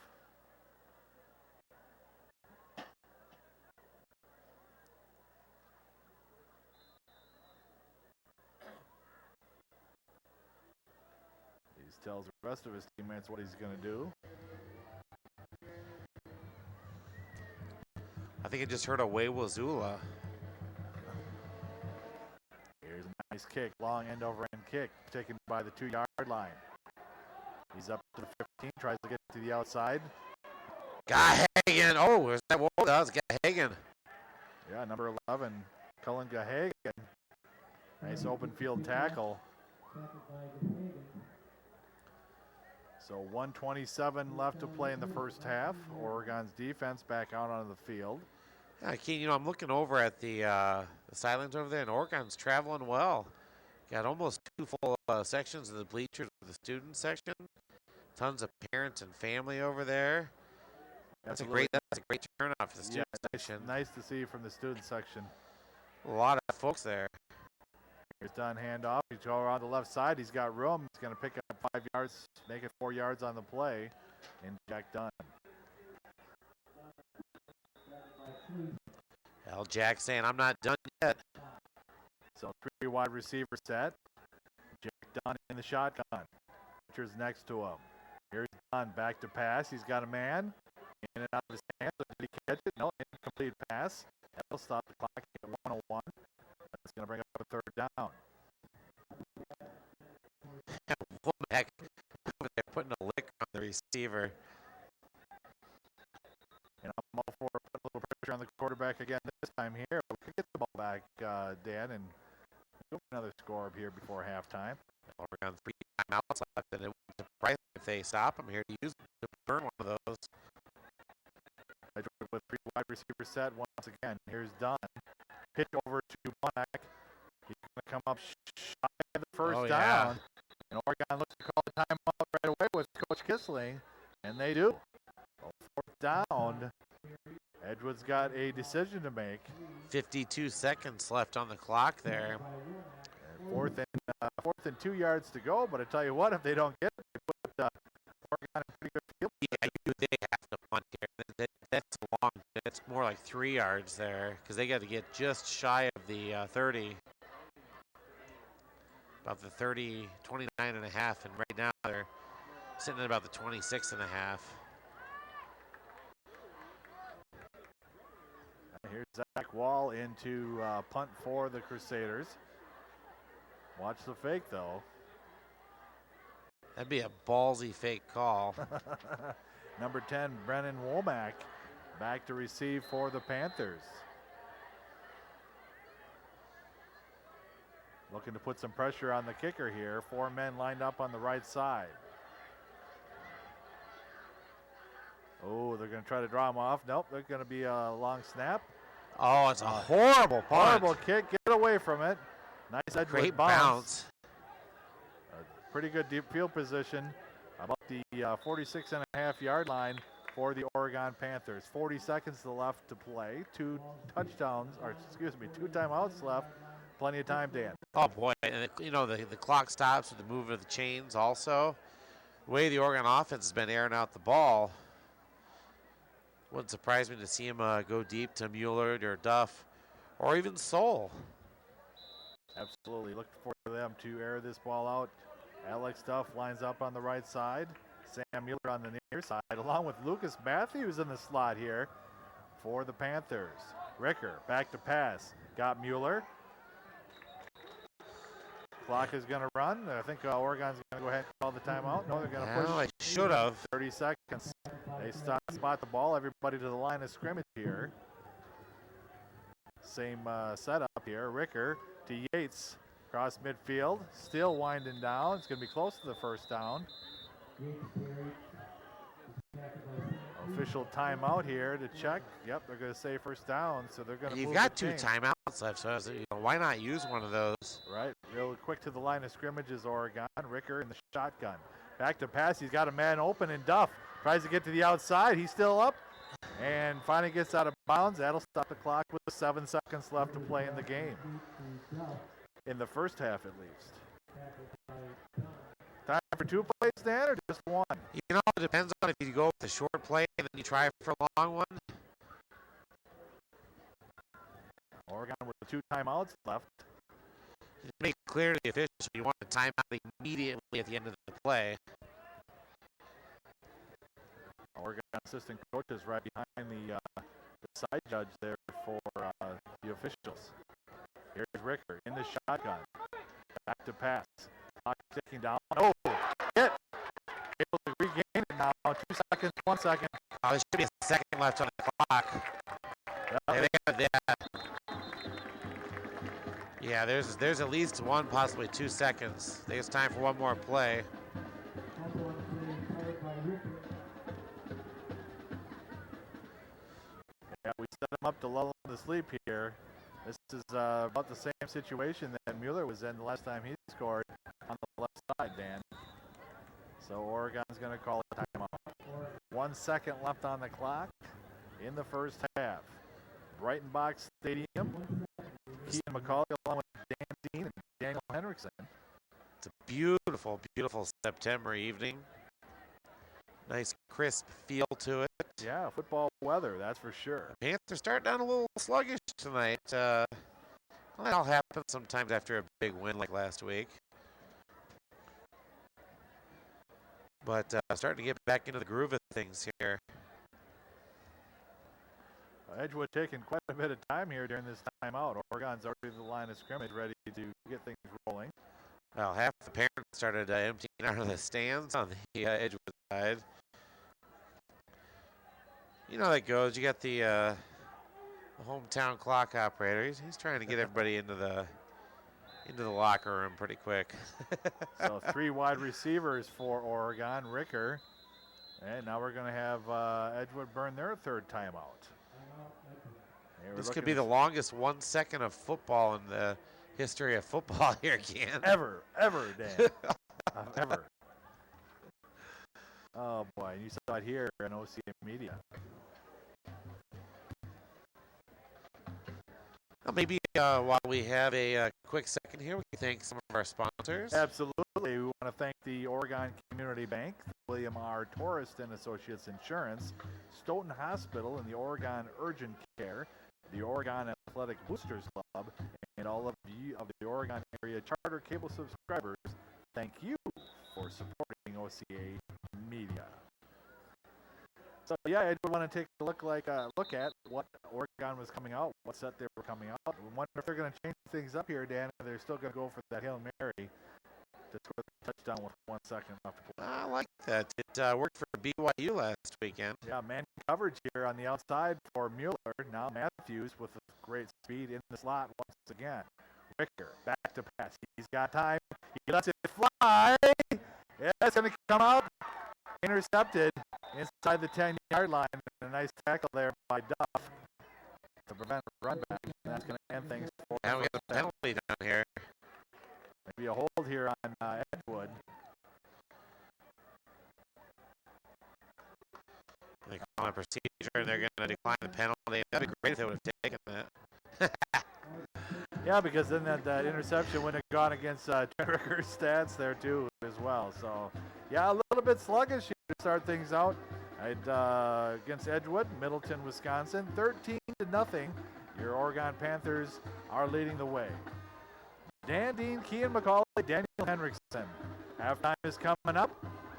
He tells the rest of his teammates what he's going to do. I think I just heard a Wawazula. Here's a nice kick, long end over end kick, taken by the 2-yard line. He's up to the 15, tries to get to the outside. Gahagan. Oh, was that what? That was Gahagan. Yeah, number 11, Cullen Gahagan. Nice open field tackle. So 1:27 left to play in the first half. Oregon's defense back out onto the field. Yeah, Keen, I'm looking over at the sidelines over there, and Oregon's traveling well. Got almost 2 full sections of the bleachers with the student section. Tons of parents and family over there. That's a great turnout for the student section. Nice to see from the student section. A lot of folks there. Here's Dunn, handoff. He's going around the left side. He's got room. He's going to pick up 5 yards, make it 4 yards on the play. And Jack Dunn. L. Jack saying, I'm not done yet. So 3 wide receiver set. Jack Dunn in the shotgun. Pitcher's next to him. Here's Dunn, back to pass. He's got a man. In and out of his hands. Did he catch it? No, incomplete pass. That'll stop the clock at 101. That's going to bring up a 3rd down. Womack over there putting a lick on the receiver. And I'm all for putting a little pressure on the quarterback again this time here. We could get the ball back, Dan, and go for another score up here before halftime. Oregon 3 timeouts left, and it wouldn't surprise me if they stop him here to use to burn one of those. With 3 wide receiver set once again. Here's Dunn. Pitch over to Black. He's going to come up shy of the first down. And Oregon looks to call the timeout right away with Coach Kissling. And they do. 4th down. Edgewood's got a decision to make. 52 seconds left on the clock there. And 4th and 2 yards to go. But I tell you what, if they don't get it, they put Oregon in pretty good field. Yeah, they have to punt here. That's long. It's more like 3 yards there because they got to get just shy of the 30. About the 30, 29 and a half. And right now they're sitting at about the 26 and a half. Here's Zach Wall into punt for the Crusaders. Watch the fake, though. That'd be a ballsy fake call. Number 10, Brennan Womack, back to receive for the Panthers. Looking to put some pressure on the kicker here. 4 men lined up on the right side. Oh, they're going to try to draw him off. Nope, they're going to be a long snap. Oh, it's a horrible punt. Horrible kick. Get away from it. Nice Edgewood bounce. Pretty good deep field position. About the 46.5-yard line for the Oregon Panthers. 40 seconds left to play. 2 timeouts left. Plenty of time, Dan. Oh boy, and the clock stops with the movement of the chains also. The way the Oregon offense has been airing out the ball, wouldn't surprise me to see him go deep to Mueller or Duff or even Soul. Absolutely, look for them to air this ball out. Alex Duff lines up on the right side. Sam Mueller on the near side, along with Lucas Matthews in the slot here for the Panthers. Ricker back to pass. Got Mueller. Clock is going to run. I think Oregon's going to go ahead and call the timeout. No, they're going to push. Well, they should have. 30 seconds. They spot the ball. Everybody to the line of scrimmage here. Same setup here. Ricker to Yates. Across midfield. Still winding down. It's going to be close to the first down. Official timeout here to check. Yep, they're going to say first down, so they're going to. You've got 2 timeouts left, so why not use one of those? Right, real quick to the line of scrimmage is Oregon. Ricker in the shotgun. Back to pass. He's got a man open, and Duff tries to get to the outside. He's still up, and finally gets out of bounds. That'll stop the clock with 7 seconds left to play in the game. In the first half, at least. Time for 2 plays, Dan, or just 1? It depends on if you go with the short play and then you try for a long one. Oregon with 2 timeouts left. Make it clear to the official you want a timeout immediately at the end of the play. Oregon assistant coach is right behind the side judge there for the officials. Here's Ricker in the shotgun. Back to pass. Clock ticking down. Oh, hit. Able to regain it now. 2 seconds, 1 second. There should be a second left on the clock. They got that. Yeah, there's at least 1, possibly 2 seconds. I think it's time for one more play. Yeah, we set him up to lull him to sleep here. This is about the same situation that Mueller was in the last time he scored on the left side, Dan. So Oregon's going to call a timeout. 1 second left on the clock in the first half. Brighton Box Stadium. Keaton McCauley along with Dan Dean and Daniel Henriksen. It's a beautiful, beautiful September evening. Nice crisp feel to it. Yeah, football weather, that's for sure. Panthers starting out a little sluggish tonight. Well, that'll happen sometimes after a big win like last week. But starting to get back into the groove of things here. Edgewood taking quite a bit of time here during this timeout. Oregon's already at the line of scrimmage, ready to get things rolling. Well, half the parents started emptying out of the stands on the Edgewood side. You know how that goes. You got the hometown clock operator. He's trying to get everybody into the locker room pretty quick. So 3 wide receivers for Oregon. Ricker. And now we're going to have Edgewood burn their 3rd timeout. This could be the longest 1 second of football in the history of football here, Ken. Ever, Dan. Ever. Oh, boy. You saw it here in OCAmedia. Well, maybe while we have a quick second here, we can thank some of our sponsors. Absolutely. We want to thank the Oregon Community Bank, William R. Torrest and Associates Insurance, Stoughton Hospital and the Oregon Urgent Care, the Oregon Athletic Boosters Club, and all of the Oregon area charter cable subscribers. Thank you for supporting OCA Media. So yeah, I do want to take a look at what Oregon was coming out, what set they were coming out. I wonder if they're going to change things up here, Dan. They're still going to go for that Hail Mary to score the touchdown with 1 second left to play. I like that. It worked for BYU last weekend. Yeah, man coverage here on the outside for Mueller. Now Matthews with great speed in the slot once again. Ricker back to pass. He's got time. He lets it fly. Yeah, it's going to come out. Intercepted inside the 10-yard line. And a nice tackle there by Duff to prevent a run back. And that's going to end things for Now we got a penalty down here. Maybe a hold here on Edgewood. They call a procedure and they're going to decline the penalty. That'd be great if they would have taken that. Yeah, because then that interception wouldn't have gone against Ricker's stats there too as well. So, yeah, a little bit sluggish here to start things out against Edgewood, Middleton, Wisconsin. 13-0. Your Oregon Panthers are leading the way. Dan Dean, Kean McCauley, Daniel Henriksen. Halftime is coming up.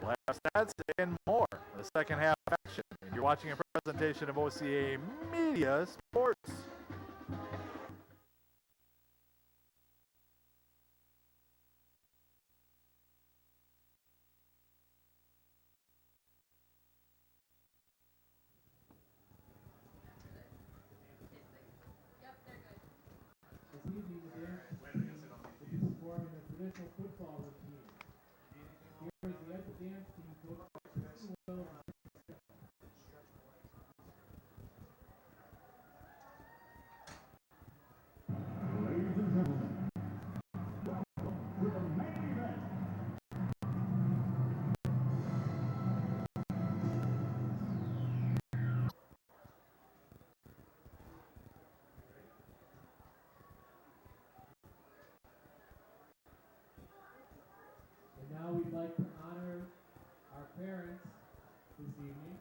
We'll have stats and more. The second half action. And you're watching a presentation of OCA Media Sports. Football routine. Here is the Edgewood dance team coach Christian Wills. Ladies and gentlemen, welcome to the main event. Now we'd like to honor our parents this evening.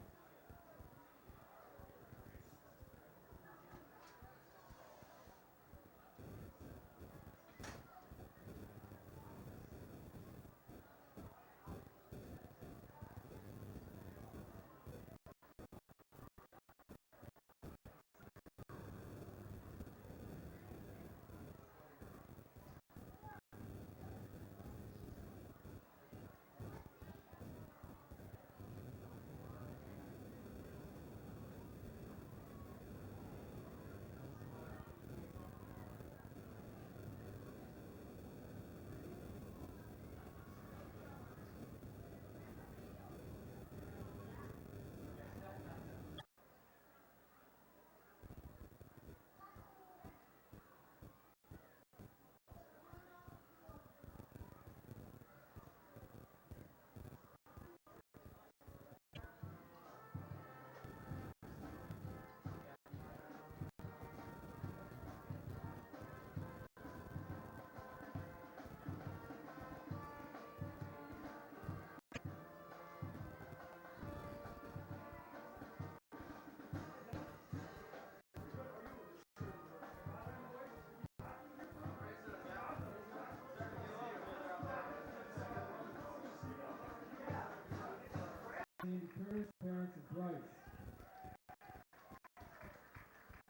Andy Curtis, parents of Bryce.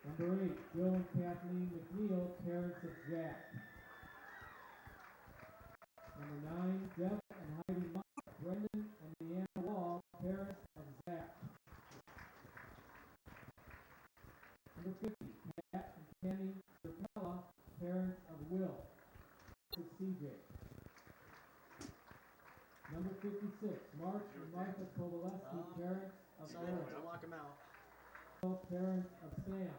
Number 8, Joe and Kathleen McNeil, parents of Jack. Number 9, Deb and Heidi Mock, Brendan and Leanna Wall, parents of Zach. Number 50, Pat and Kenny Serpella, parents of Will. CJ. Number 56, Mark and Martha Kovalevsky, parents of Eric. Don't lock him out. Parents of Sam.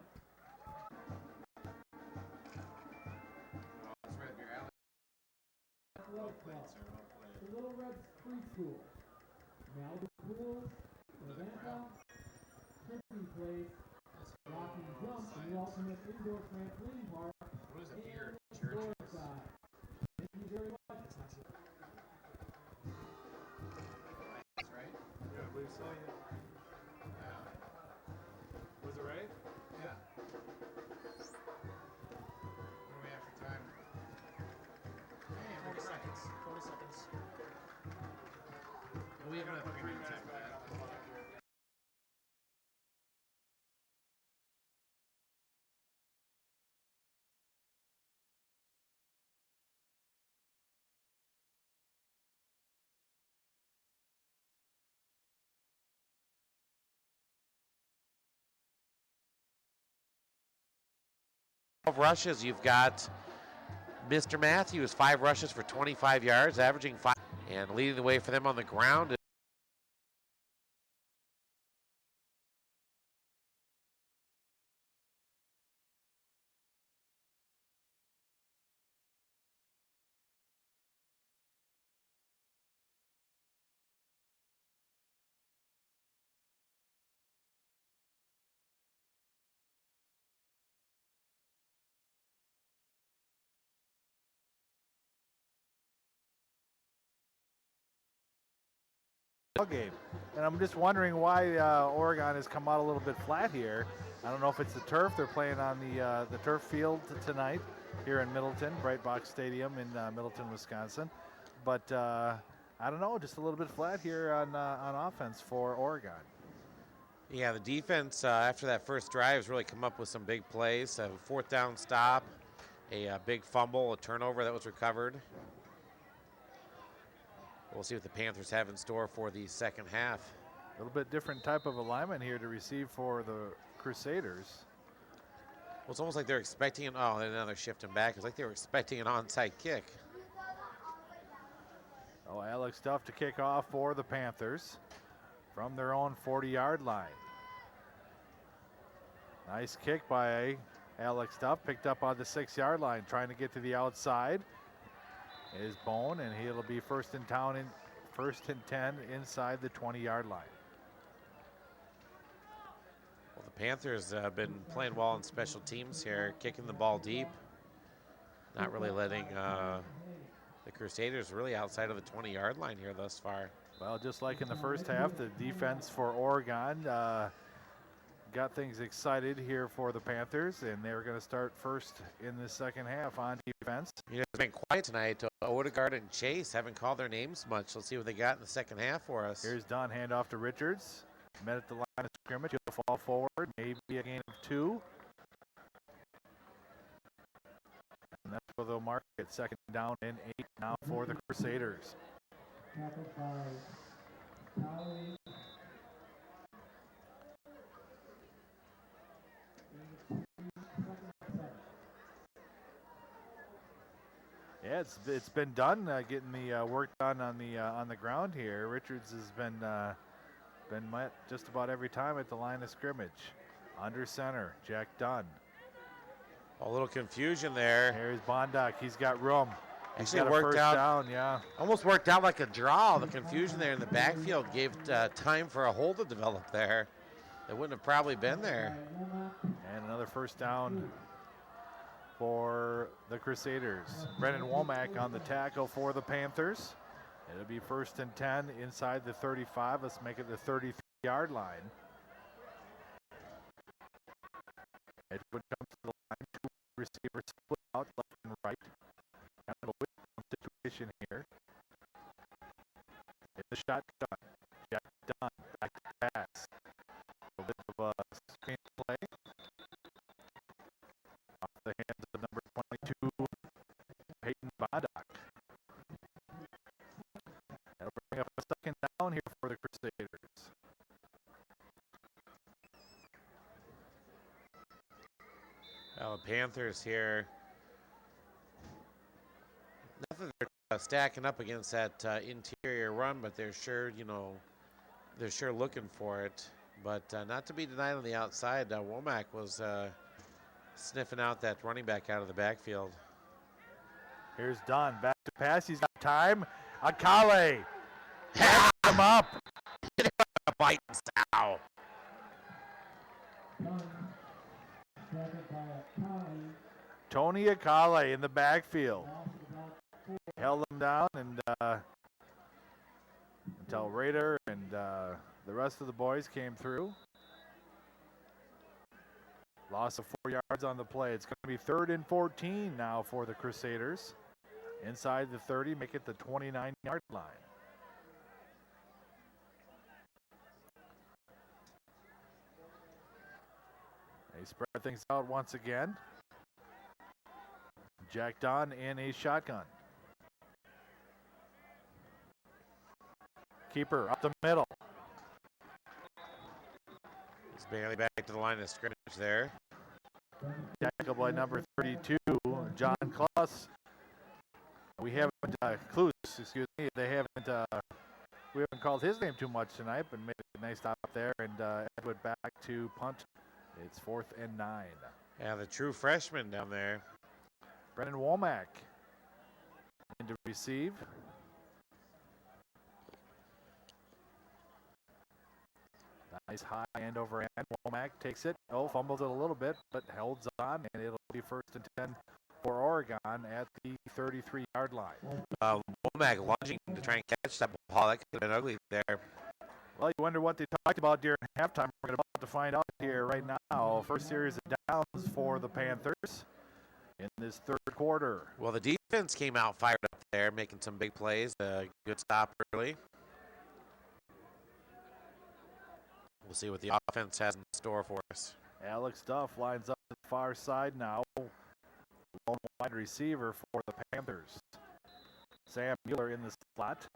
Athletic Club, the Little Reds Preschool, Malibu Pools, Atlanta, Christie Place, Rocking Jump, the ultimate indoor trampoline park, What is it and here? Florida. Thank you very much. That's right. Yeah, we saw you. Was it right? Yeah. What do we have for time? Hey, 40 seconds. 40 seconds. We have enough time for that. Rushes. You've got Mr. Matthews, 5 rushes for 25 yards, averaging 5, and leading the way for them on the ground. Game. And I'm just wondering why Oregon has come out a little bit flat here. I don't know if it's the turf. They're playing on the turf field tonight here in Middleton, Bright Box Stadium in Middleton, Wisconsin. But I don't know, just a little bit flat here on offense for Oregon. Yeah, the defense after that first drive has really come up with some big plays. A 4th down stop, a big fumble, a turnover that was recovered. We'll see what the Panthers have in store for the second half. A little bit different type of alignment here to receive for the Crusaders. Well, it's almost like they're expecting an, oh, now they're shifting back. It's like they were expecting an onside kick. Oh, Alex Duff to kick off for the Panthers from their own 40-yard line. Nice kick by Alex Duff, picked up on the 6-yard line, trying to get to the outside. Is Bone, and he'll be first and 10 inside the 20-yard line. Well, the Panthers have been playing well on special teams here, kicking the ball deep, not really letting the Crusaders really outside of the 20-yard line here thus far. Well, just like in the first half, the defense for Oregon got things excited here for the Panthers, and they're going to start first in the second half on defense. You know, it's been quiet tonight. Odegaard and Chase haven't called their names much. Let's see what they got in the second half for us. Here's Dunn, handoff to Richards. Met at the line of scrimmage. He'll fall forward, maybe a gain of 2. And that's where they'll mark it. Second down and 8 now for the Crusaders. Tackled by Collie. Yeah, it's been done getting the work done on the ground here. Richards has been met just about every time at the line of scrimmage. Under center, Jack Dunn. A little confusion there. Here's Bondock. He's got room. He's Actually got a worked first out. down, yeah. Almost worked out like a draw. The confusion there in the backfield gave time for a hole to develop there. It wouldn't have probably been there. And another first down for the Crusaders. Brennan Womack on the tackle for the Panthers. It'll be first and 10 inside the 35. Let's make it the 33-yard line. Edgewood comes to the line. 2 receivers split out left and right. Kind of a wishbone situation here. In the shotgun, Jack Dunn Now the Panthers here, not that they're stacking up against that interior run, but they're sure, they're sure looking for it. But not to be denied on the outside, Womack was sniffing out that running back out of the backfield. Here's Dunn, back to pass, he's got time. Akale, him up. Bite now. Tony Akale in the backfield. Held him down and until Raider and the rest of the boys came through. Loss of 4 yards on the play. It's going to be 3rd and 14 now for the Crusaders. Inside the 30, make it the 29-yard line. They spread things out once again. Jack Dunn in a shotgun. Keeper up the middle. He's barely back to the line of scrimmage there. Tackled by number 32, John Kloss. We haven't, Klus, excuse me, we haven't called his name too much tonight, but made a nice stop there, and Edgewood back to punt. It's 4th and 9. Yeah, the true freshman down there. Brennan Womack in to receive. Nice high end over end. Womack takes it. Oh, fumbles it a little bit, but holds on, and it'll be 1st and 10 for Oregon at the 33-yard line. Womack lunging to try and catch that ball. That could have been ugly there. Well, you wonder what they talked about during halftime. We're about to find out here right now. First series of downs for the Panthers in this 3rd quarter. Well, the defense came out fired up there, making some big plays. Good stop early. We'll see what the offense has in store for us. Alex Duff lines up to the far side now. Lone wide receiver for the Panthers. Sam Mueller in the slot,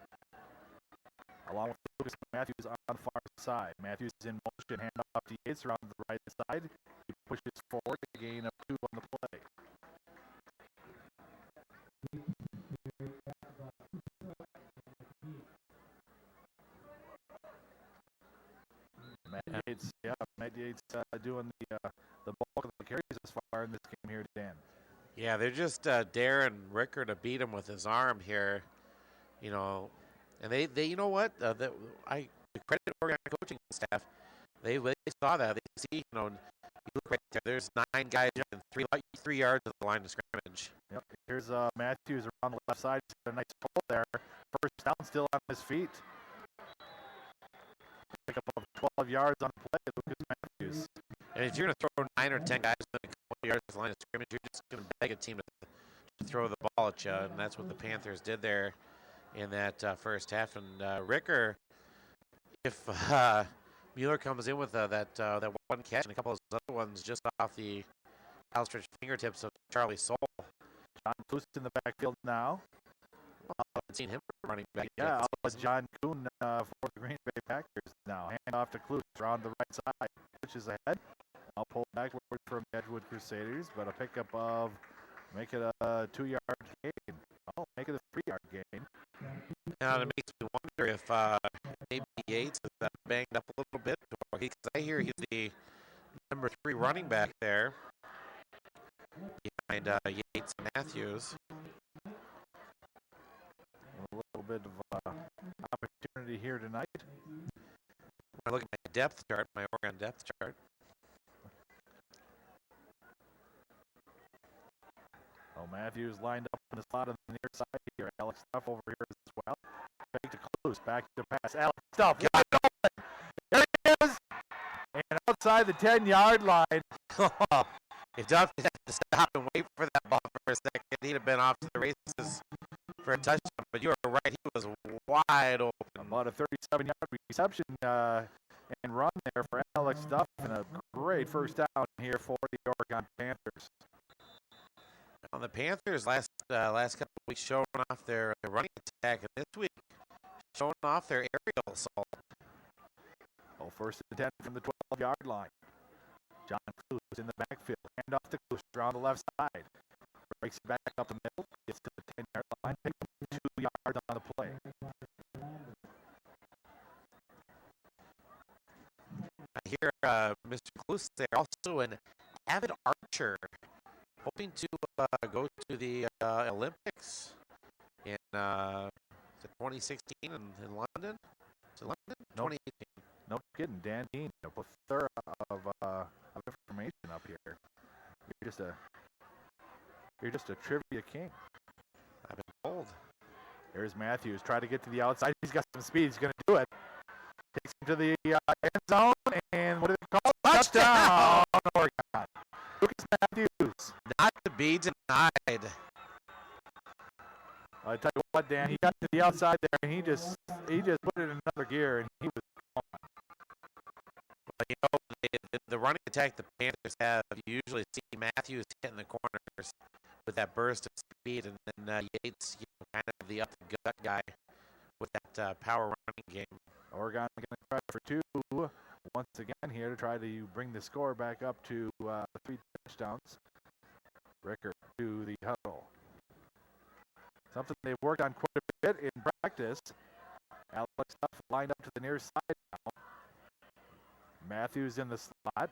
along with Lucas Matthews on the far side. Matthews in motion, hand off to Yates around the right side. He pushes forward, a gain of 2 on the play. Matt Yates doing the bulk of the carries as far in this game here, Dan. Yeah, they're just daring Ricker to beat him with his arm here, and they you know what? I credit Oregon coaching staff. They saw that. They see, you look right there. There's 9 guys in 3 yards of the line of scrimmage. Yep. Here's Matthews around the left side. He's got a nice hole there. First down, still on his feet. Pick up over 12 yards on the play, Lucas Matthews. And if you're going to throw 9 or 10 guys in a couple yards of the line of scrimmage, you're just going to beg a team to throw the ball at you, and that's what the Panthers did there in that first half. And Ricker, if Mueller comes in with that one catch and a couple of those other ones just off the outstretched fingertips of Charlie Soule. John Klus in the backfield now. I haven't seen him running back. Yeah, John Kuhn for the Green Bay Packers now. Hand off to Klus around the right side. Pushes ahead. I'll pull backward from the Edgewood Crusaders, but a pickup of, make it a 2-yard gain. Oh, make it a 3-yard gain. Now it makes me wonder if maybe Yates is banged up a little bit, because I hear he's the number 3 running back there behind Yates and Matthews. A little bit of opportunity here tonight. I look at my depth chart, my Oregon depth chart. Oh, Matthews lined up in the slot on the near side here. Alex Duff over here as well. Fake to Klus, back to pass. Alex Duff, wide open. There he is. And outside the 10-yard line. If Duff had to stop and wait for that ball for a second, he'd have been off to the races for a touchdown. But you were right, he was wide open. About a 37-yard reception and run there for Alex Duff, and a great first down here for the Oregon Panthers. On the Panthers last couple of weeks showing off their running attack, and this week showing off their aerial assault. First and 10 from the 12-yard line. John Klus in the backfield. Hand off to Klus around around the left side. Breaks it back up the middle. Gets to the 10-yard line. Takes 2 yards on the play. I hear Mr. Cluse there, also an avid archer, hoping to go to the Olympics in 2016 in London. Is it London? Nope. 2018. No kidding, Dan Dean. A plethora of information up here. You're just a trivia king. I've been told. There's Matthews. Try to get to the outside. He's got some speed. He's going to do it. Takes him to the end zone, and what do they call it? Touchdown, Oregon. Lucas Matthews. Not to be denied. I tell you what, Dan, he got to the outside there, and he just put it in another gear, and he was gone. Well, you know, the running attack the Panthers have, you usually see Matthews hitting the corners with that burst of speed, and then Yates, kind of the up-the-gut guy with that power running game. Oregon going to try for 2 once again here to try to bring the score back up to 3 touchdowns. Ricker to the huddle. Something they've worked on quite a bit in practice. Alex Duff lined up to the near side now. Matthews in the slot.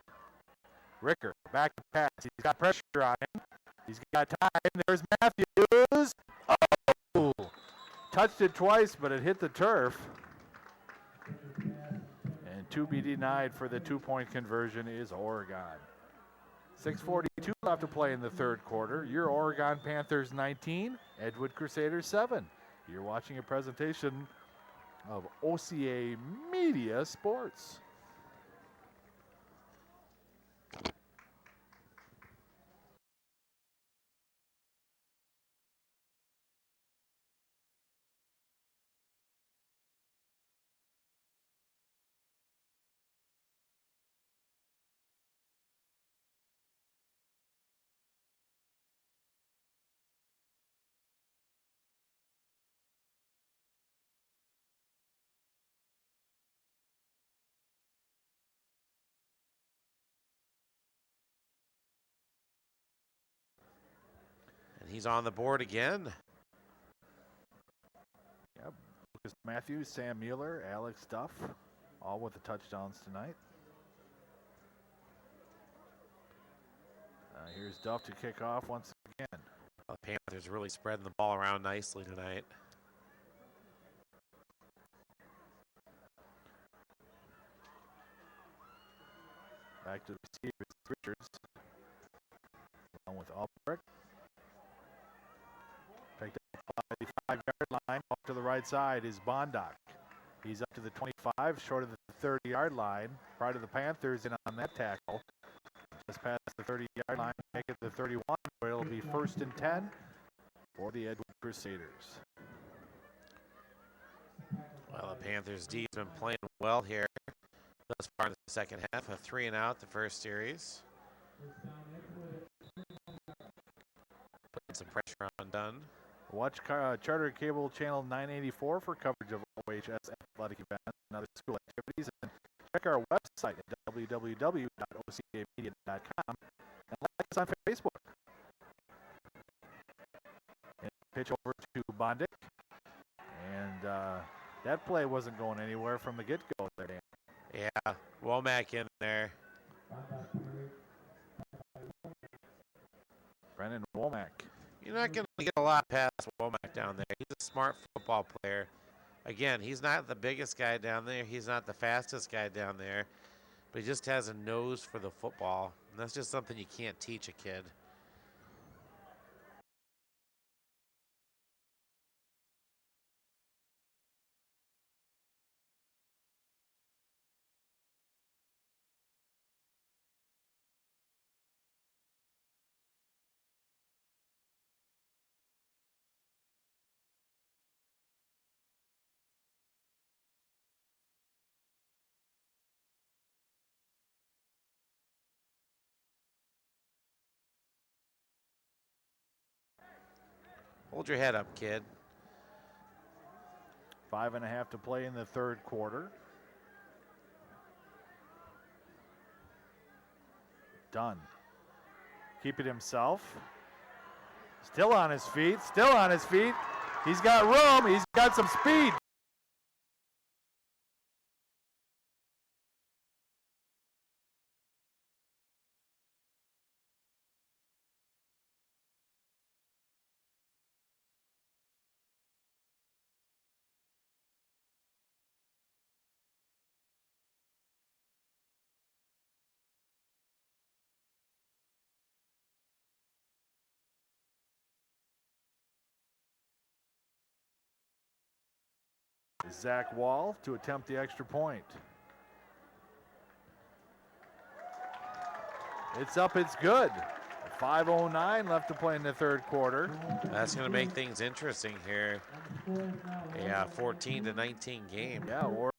Ricker back to pass. He's got pressure on him. He's got time. There's Matthews. Oh! Touched it twice, but it hit the turf. And to be denied for the 2-point conversion is Oregon. 6:42 left to play in the third quarter. Your Oregon Panthers 19, Edgewood Crusaders 7. You're watching a presentation of OCAmedia Sports. And he's on the board again. Yep. Lucas Matthews, Sam Mueller, Alex Duff, all with the touchdowns tonight. Here's Duff to kick off once again. The Panthers really spreading the ball around nicely tonight. Back to the receivers, Richards, along with Albrecht. Picked up by the 5-yard line. Off to the right side is Bondock. He's up to the 25, short of the 30-yard line. Prior to the Panthers in on that tackle. Just past the 30-yard line, make it the 31, but it'll be 1st and 10 for the Edgewood Crusaders. Well, the Panthers D's been playing well here thus far in the second half. A 3-and-out the first series. Putting some pressure on Dunn. Watch Charter Cable Channel 984 for coverage of OHS athletic events and other school activities. And check our website at www.ocamedia.com and like us on Facebook. And pitch over to Bondic. And that play wasn't going anywhere from the get-go there, Dan. Yeah, Womack in there. Brendan Womack. You're not going to get a lot past Womack down there. He's a smart football player. Again, he's not the biggest guy down there. He's not the fastest guy down there. But he just has a nose for the football. And that's just something you can't teach a kid. Hold your head up, kid. 5.5 to play in the third quarter. Dunn keep it himself. Still on his feet, still on his feet. He's got room, he's got some speed. Zach Wall to attempt the extra point. It's up, it's good. 5:09 left to play in the third quarter. That's going to make things interesting here. Yeah, 14-19 game. Yeah, Oregon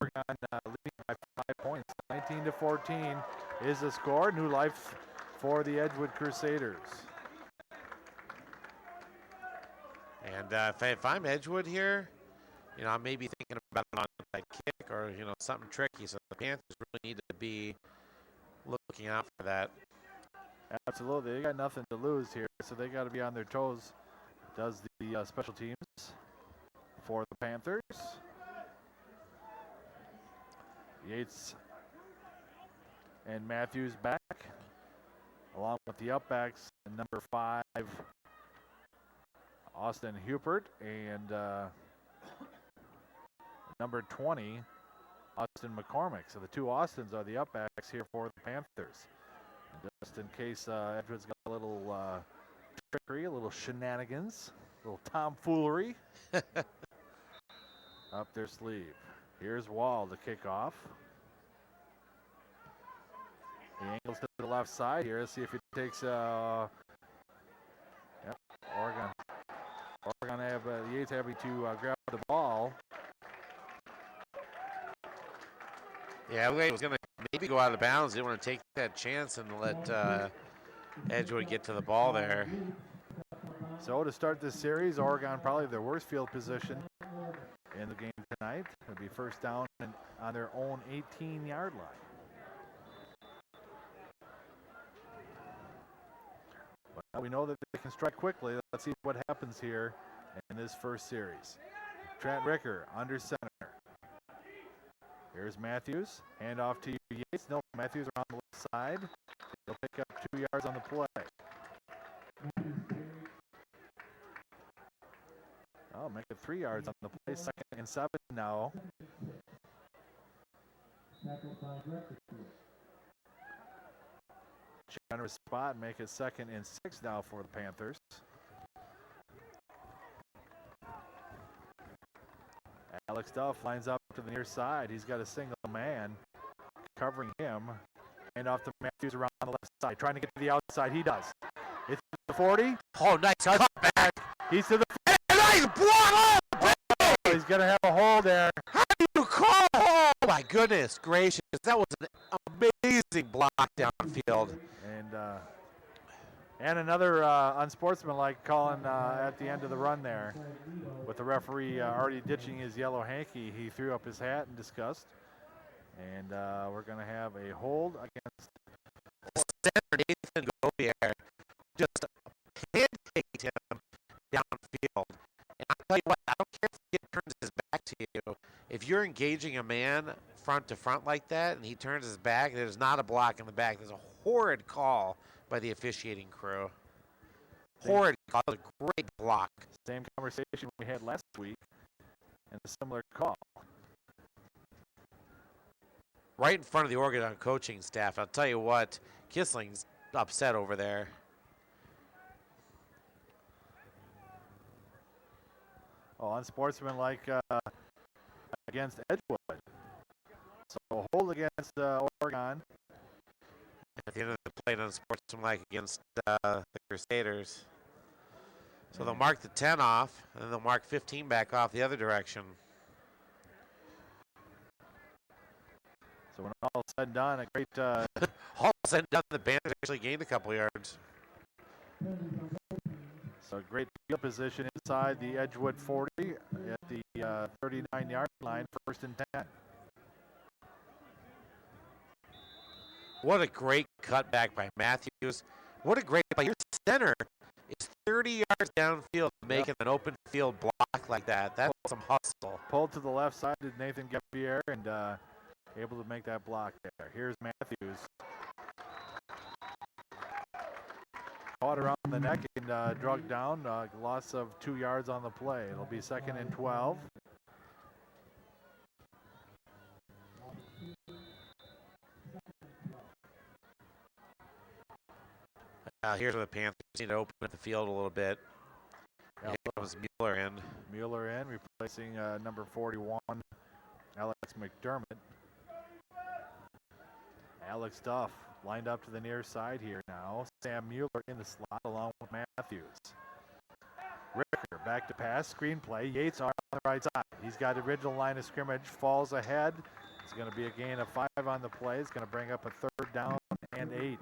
leading by 5 points. 19-14 is the score. New life for the Edgewood Crusaders. And if I'm Edgewood here, I may be thinking about an onside kick or, something tricky. So the Panthers really need to be looking out for that. Absolutely. They got nothing to lose here, so they got to be on their toes. Does the special teams for the Panthers. Yates and Matthews back, along with the upbacks, number 5, Austin Hubert, and number 20, Austin McCormick. So the two Austins are the upbacks here for the Panthers. And just in case Edgewood's got a little trickery, a little shenanigans, a little tomfoolery up their sleeve. Here's Wall to kick off. He angles to the left side here. Let's see if he takes Oregon have Yates having to grab the ball. Yeah, Wade was going to maybe go out of bounds. Didn't want to take that chance and let Edgewood get to the ball there. So to start this series, Oregon probably their worst field position in the game tonight. It'll be first down and on their own 18-yard line. Well, we know that they can strike quickly. Let's see what happens here in this first series. Trent Ricker under center. Here's Matthews. Hand off to Yates. No, Matthews around the left side. He'll pick up 2 yards on the play. Oh, make it 3 yards on the play. 2nd and 7 now. Generous spot, make it 2nd and 6 now for the Panthers. Alex Duff lines up to the near side. He's got a single man covering him. And off to Matthews around the left side, trying to get to the outside. He does. It's the 40. Oh, nice cutback. He's to the. Nice block. Oh, he's going to have a hole there. How do you call? Oh, my goodness gracious. That was an amazing block downfield. And another unsportsmanlike calling at the end of the run there. With the referee already ditching his yellow hanky, he threw up his hat in disgust. And we're going to have a hold against center Nathan Gobier. Just pancaked him downfield. And I'll tell you what, I don't care if he turns his back to you. If you're engaging a man front to front like that and he turns his back, there's not a block in the back. There's a horrid call by the officiating crew. Horrid call, a great block. Same conversation we had last week and a similar call. Right in front of the Oregon coaching staff. I'll tell you what, Kissling's upset over there. Oh, unsportsmanlike against Edgewood. So hold against Oregon. At the end of the play, unsportsmanlike against the Crusaders. So they'll mark the 10 off, and then they'll mark 15 back off the other direction. So when all said and done, a great... all said and done, the Panthers actually gained a couple yards. So great field position inside the Edgewood 40 at the 39-yard line, 1st and 10. What a great cutback by Matthews. What a great play. Your center is 30 yards downfield making an open field block like that. That's some hustle. Pulled to the left side to Nathan Gavier and able to make that block there. Here's Matthews. Caught around the neck and drug down. Loss of 2 yards on the play. It'll be 2nd and 12. Here's where the Panthers need to open up the field a little bit. Yeah, here comes Mueller in. Mueller in, replacing number 41, Alex McDermott. Alex Duff lined up to the near side here now. Sam Mueller in the slot along with Matthews. Ricker back to pass, screenplay. Yates on the right side. He's got the original line of scrimmage, falls ahead. It's going to be a gain of 5 on the play. It's going to bring up a 3rd down and 8.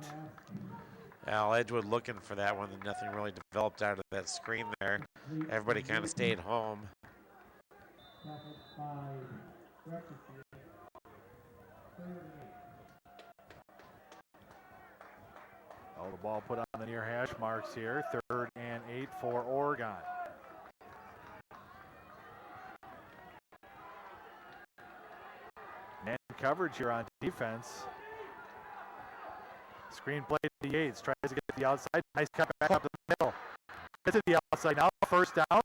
Al Edgewood looking for that one. Nothing really developed out of that screen there. Everybody kind of stayed home. Oh, the ball put on the near hash marks here. 3rd and 8 for Oregon. Man coverage here on defense. Screen play to Yates. Tries to get to the outside. Nice cut back up the middle. Gets to the outside now. 1st down.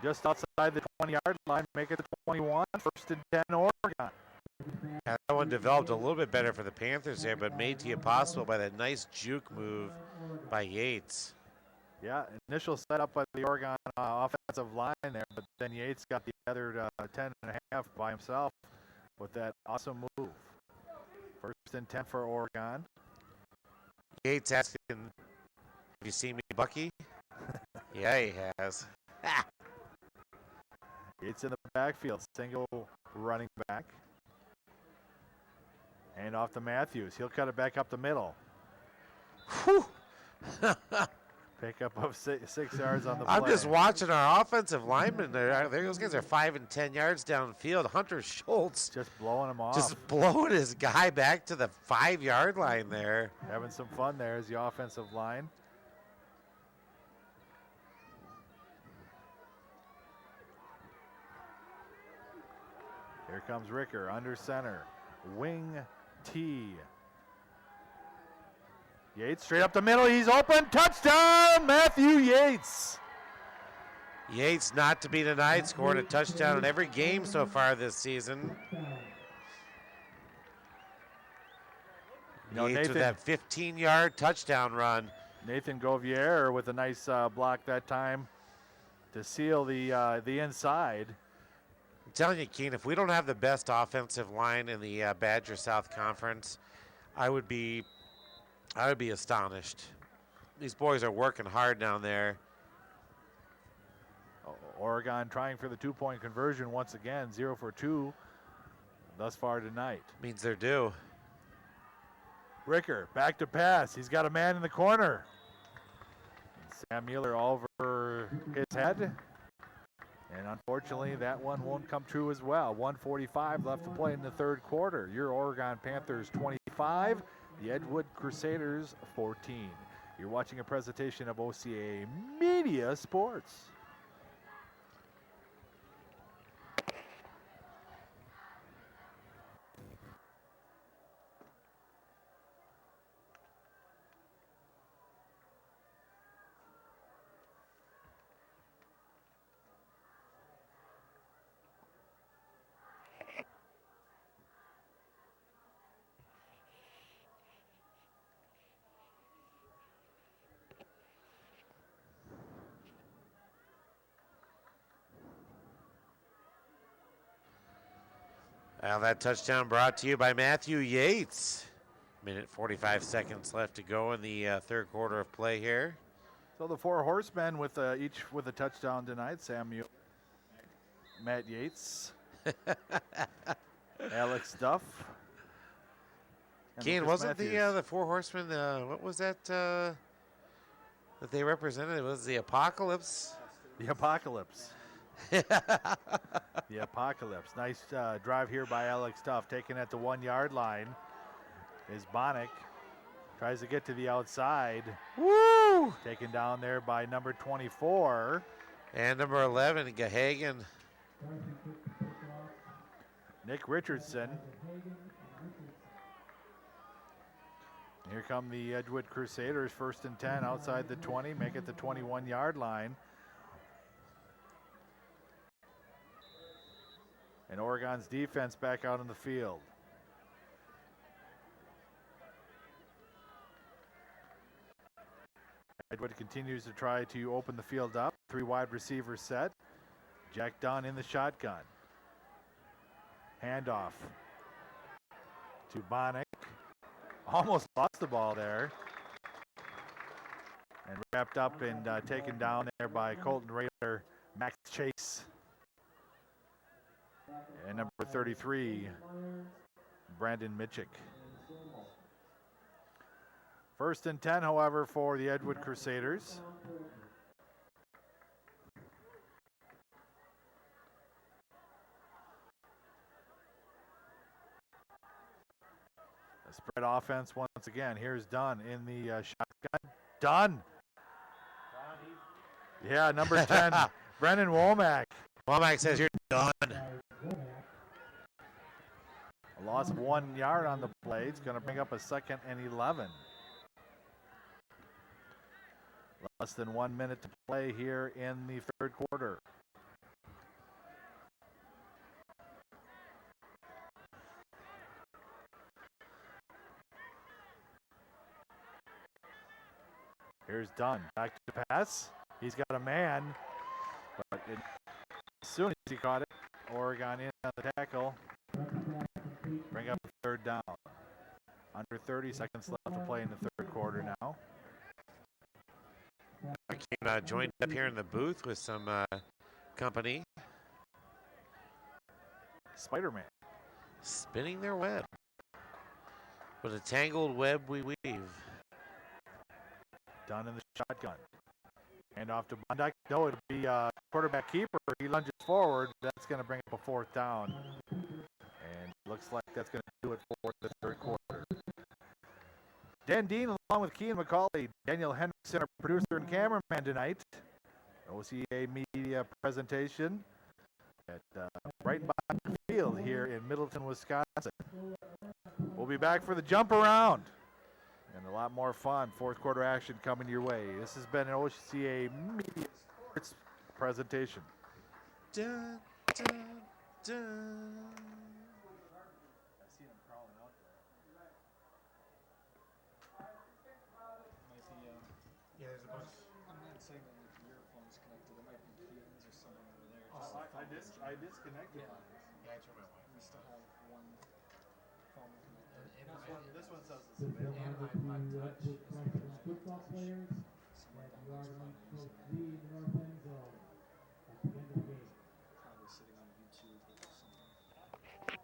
Just outside the 20-yard line. Make it to 21. 1st and 10 Oregon. That one developed a little bit better for the Panthers there, but made to you possible by that nice juke move by Yates. Yeah, initial setup by the Oregon offensive line there, but then Yates got the other 10 and a half by himself with that awesome move. 1st and 10 for Oregon. Yates asking, have you seen me, Bucky? Yeah, he has. Yates in the backfield, single running back. And off to Matthews. He'll cut it back up the middle. Whew. Pickup of 6 yards on the play. I'm just watching our offensive linemen. Those guys are 5 and 10 yards downfield. Hunter Schultz just blowing him off. Just blowing his guy back to the 5-yard line there. Having some fun there as the offensive line. Here comes Ricker under center. Wing T. Yates straight up the middle. He's open. Touchdown, Matthew Yates. Yates, not to be denied, scored a touchdown in every game so far this season. Yates Nathan, with that 15-yard touchdown run. Nathan Govier with a nice block that time to seal the inside. I'm telling you, Keen, if we don't have the best offensive line in the Badger South Conference, I would be astonished. These boys are working hard down there. Oregon trying for the 2-point conversion once again, 0 for 2 thus far tonight. Means they're due. Ricker back to pass. He's got a man in the corner. Sam Mueller over his head. And unfortunately, that one won't come true as well. 1:45 left to play in the 3rd quarter. Your Oregon Panthers 25, the Edgewood Crusaders 14. You're watching a presentation of OCAmedia Sports. Well, that touchdown brought to you by Matthew Yates. 1:45 left to go in the 3rd quarter of play here. So the 4 horsemen with each with a touchdown tonight. Samuel, Matt Yates, Alex Duff. Keen, wasn't the 4 horsemen, what was that that they represented? It was the Apocalypse? The Apocalypse. The Apocalypse. Nice drive here by Alex Duff. Taking at the 1-yard line is Bonnick. Tries to get to the outside. Woo! Taken down there by number 24. And number 11, Gahagan. Nick Richardson. Here come the Edgewood Crusaders, 1st and 10 outside the 20, make it the 21-yard line. And Oregon's defense back out on the field. Edgewood continues to try to open the field up. 3 wide receivers set. Jack Dunn in the shotgun. Handoff to Bonnick. Almost lost the ball there. And wrapped up and taken down there by Colton Raider, Max Chase. And number 33, Brandon Mitchick. 1st and 10, however, for the Edgewood Crusaders. A spread offense once again. Here's Dunn in the shotgun. Dunn! Yeah, number 10, Brendan Womack. Womack says you're done. A loss of 1 yard on the play. It's going to bring up a 2nd and 11. Less than 1 minute to play here in the 3rd quarter. Here's Dunn. Back to the pass. He's got a man. But as soon as he caught it, Oregon in on the tackle. Bring up 3rd down. Under 30 seconds left to play in the 3rd quarter now. I joined up here in the booth with some company. Spider-Man. Spinning their web. With a tangled web we weave. Dunn in the shotgun. Hand off to Bondak. No, it'll be quarterback keeper. He lunges forward. That's going to bring up a 4th down. And looks like that's going to do it for the 3rd quarter. Dan Dean along with Kean McCauley, Daniel Henderson, our producer and cameraman tonight. OCAmedia presentation at Breitenbach Field here in Middleton, Wisconsin. We'll be back for the jump around and a lot more fun 4th quarter action coming your way. This has been an OCAmedia Sports presentation. Dun, dun, dun. Yeah, there's a bunch. I'm not saying that with your phone's connected. There might be Keaton's or someone over there. I disconnected. Yeah. Yeah, I turned my Wi-Fi. We still have one phone connected. This one says it's This is available. the Edgewood Crusaders football players that you are going to lead the north end zone at the end of the game. Probably sitting on YouTube or something.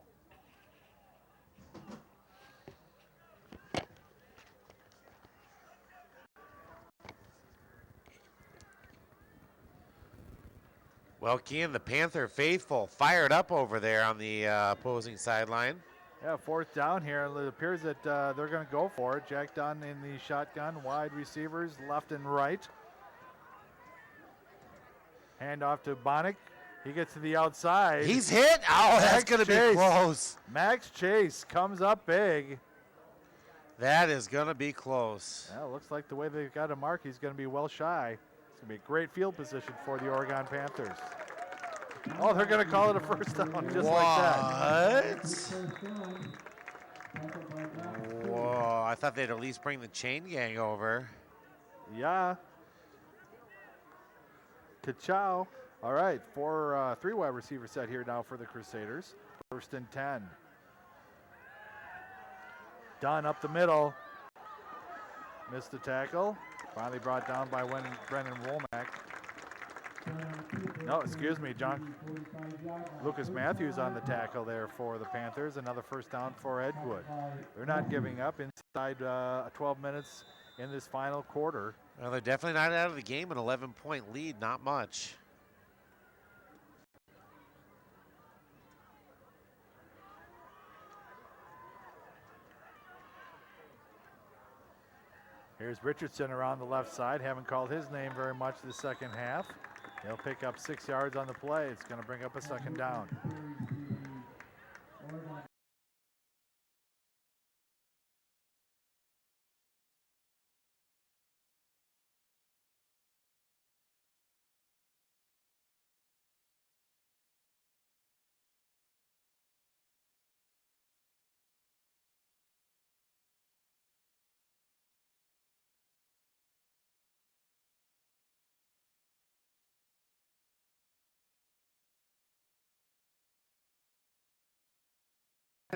Well, Kean, the Panther faithful fired up over there on the opposing sideline. Yeah, 4th down here. It appears that they're going to go for it. Jack Dunn in the shotgun, wide receivers left and right. Hand off to Bonnick. He gets to the outside. He's hit. Oh, that's going to Chase. be close. Max Chase comes up big. That is going to be close. Well, looks like the way they've got him marked, he's going to be well shy. It's going to be a great field position for the Oregon Panthers. Oh, they're going to call it a 1st down just like that. Whoa, I thought they'd at least bring the chain gang over. Yeah. Ka-chow. All right, 3 wide receivers set here now for the Crusaders. 1st and 10. Dunn up the middle. Missed the tackle. Finally brought down by Brendan Womack. No, excuse me, Lucas Matthews on the tackle there for the Panthers. Another 1st down for Edgewood. They're not giving up inside 12 minutes in this final quarter. Well, they're definitely not out of the game. An 11-point lead, not much. Here's Richardson around the left side. Haven't called his name very much the second half. He'll pick up 6 yards on the play. It's going to bring up a second down.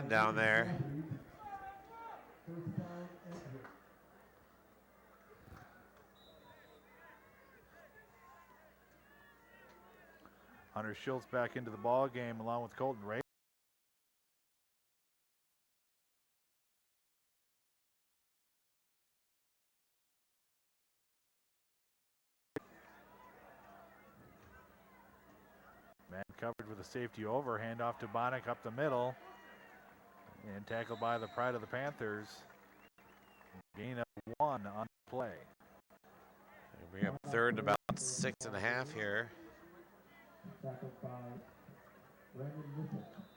Down there. Hunter Schultz back into the ball game along with Colton Ray. Man covered with a safety over, handoff to Bonnick up the middle. And tackled by the pride of the Panthers. Gain of 1 on the play. Bring up third and about 6.5 here.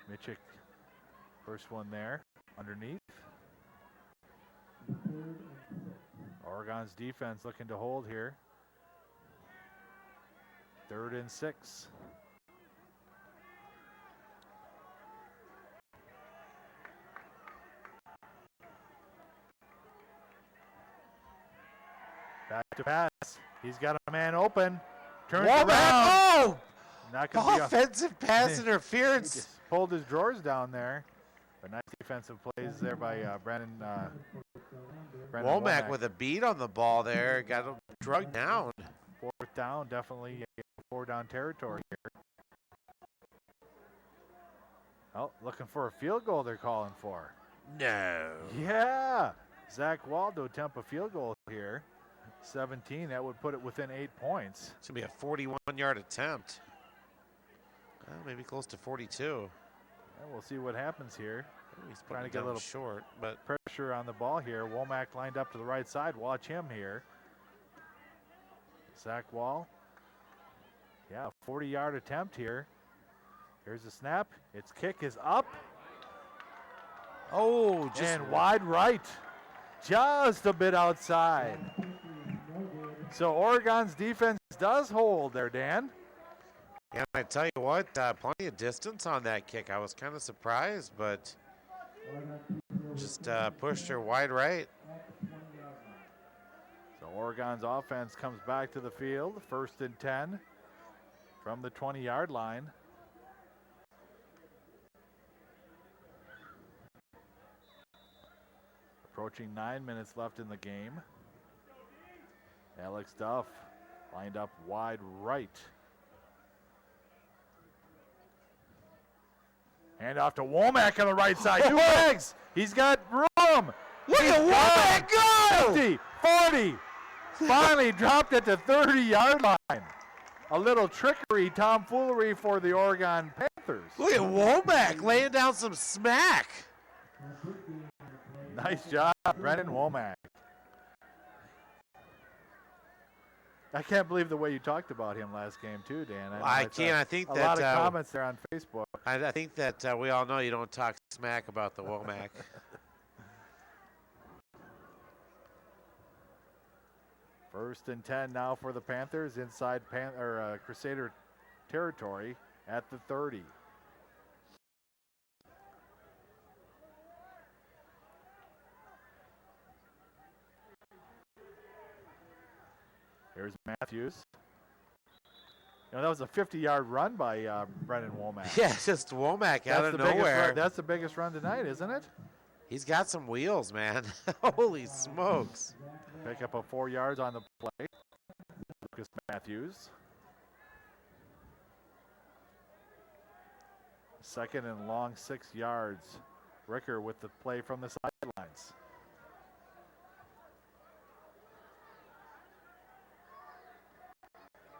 Mitchell, first one there, underneath. Oregon's defense looking to hold here. 3rd and 6. Back to pass. He's got a man open. Turns around. Oh! Not gonna be Offensive pass He interference. just pulled his drawers down there. But nice defensive plays there by Brendan Womack with a beat on the ball there. Got him drugged down. 4th down, definitely 4-down territory here. Oh, looking for a field goal they're calling for. No. Yeah. Zach Waldo attempt a field goal here. 17, that would put it within 8 points. It's going to be a 41-yard attempt. Well, maybe close to 42. And we'll see what happens here. He's Trying to putting get a down little short, but pressure on the ball here. Womack lined up to the right side. Watch him here. Zach Wall. Yeah, 40-yard attempt here. Here's the snap. Its kick is up. oh, just And wide right. Just a bit outside. So Oregon's defense does hold there, Dan. And I tell you what, plenty of distance on that kick. I was kind of surprised, but just pushed her wide right. So Oregon's offense comes back to the field. 1st and 10 from the 20-yard line. Approaching 9 minutes left in the game. Alex Duff lined up wide right. Hand off to Womack on the right side. 2 legs. He's got room. Look at Womack go! 50, 40. Finally dropped at the 30-yard line. A little trickery, tomfoolery for the Oregon Panthers. Look at Womack laying down some smack. Nice job, Brendan Womack. I can't believe the way you talked about him last game too, Dan. I can't. I think a that lot of comments there on Facebook. I think that we all know you don't talk smack about the Womack. 1st and 10 now for the Panthers inside Crusader territory at the 30. Here's Matthews. You know, that was a 50-yard run by Brendan Womack. Yeah, just Womack out of nowhere. That's the biggest run tonight, isn't it? He's got some wheels, man. Holy smokes. Pick up a 4 yards on the play. Lucas Matthews. 2nd and long, 6 yards. Ricker with the play from the sidelines.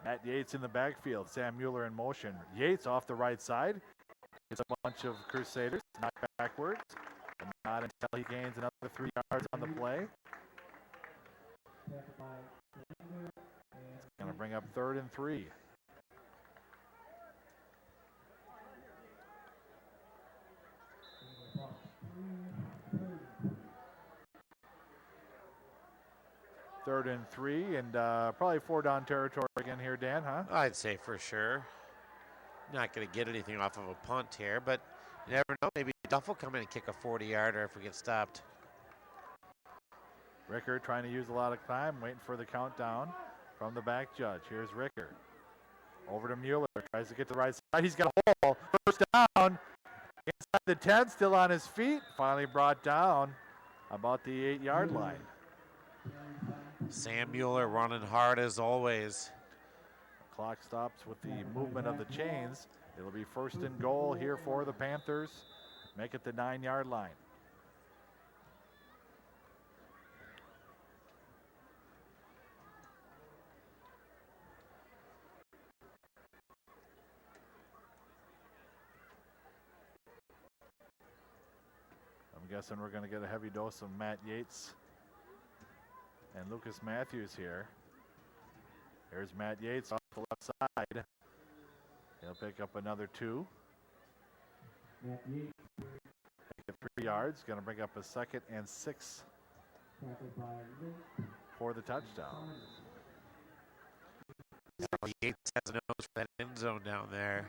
Matt Yates in the backfield. Sam Mueller in motion. Yates off the right side. It's a bunch of Crusaders. Not backwards. And not until he gains another 3 yards on the play. Tackled by Lander and Going to bring up 3rd and 3. Third and 3, and probably 4-down territory again here, Dan, huh? I'd say for sure. Not going to get anything off of a punt here, but you never know. Maybe Duff will come in and kick a 40-yarder if we get stopped. Ricker trying to use a lot of time, waiting for the countdown from the back judge. Here's Ricker. Over to Mueller, tries to get to the right side. He's got a hole. First down. Inside the 10, still on his feet. Finally brought down about the 8-yard line. Sam Mueller running hard as always. Clock stops with the movement of the chains. It'll be 1st and goal here for the Panthers. Make it the 9-yard line. I'm guessing we're going to get a heavy dose of Matt Yates and Lucas Matthews here. Here's Matt Yates off the left side. He'll pick up another 2. Matt Yates. Make it 3 yards. Going to bring up a 2nd and 6 Tackled by Link. for the touchdown. Yates has a nose for that end zone down there.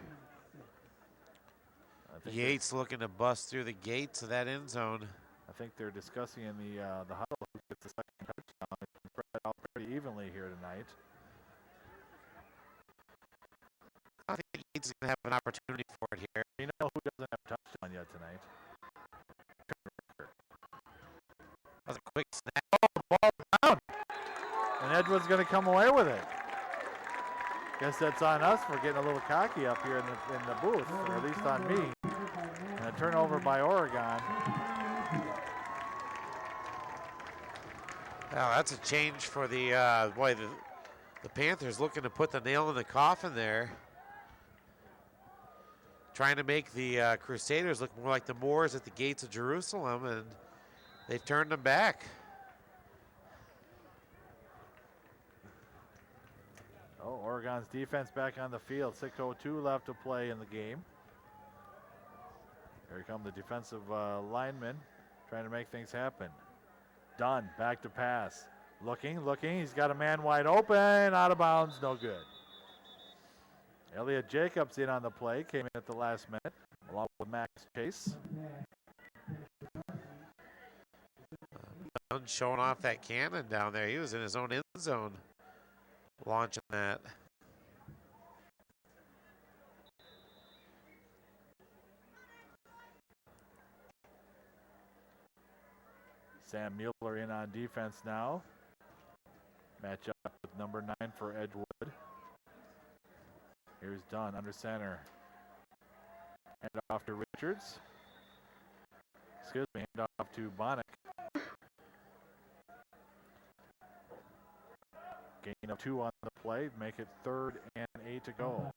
I think Yates looking to bust through the gates of that end zone. I think they're discussing in the huddle who gets the 2nd touchdown. It's spread out pretty evenly here tonight. I think Yates is going to have an opportunity for it here. You know who doesn't have a touchdown yet tonight? That was a quick snap. Oh, ball down. And Edgewood's going to come away with it. Guess that's on us for getting a little cocky up here in the booth, or at least on me. And a turnover by Oregon. Well, that's a change for the the Panthers looking to put the nail in the coffin there. Trying to make the Crusaders look more like the Moors at the gates of Jerusalem, and they've turned them back. Oh, Oregon's defense back on the field. 6:02 left to play in the game. Here come the defensive linemen trying to make things happen. Dunn back to pass. Looking. He's got a man wide open. Out of bounds. No good. Elliott Jacobs in on the play. Came in at the last minute along with Max Chase. Dunn showing off that cannon down there. He was in his own end zone launching that. Sam Mueller in on defense now. Match up with number 9 for Edgewood. Here's Dunn under center. Hand off to Richards. Excuse me, hand off to Bonnick. Gain of 2 on the play, make it 3rd and 8 to go.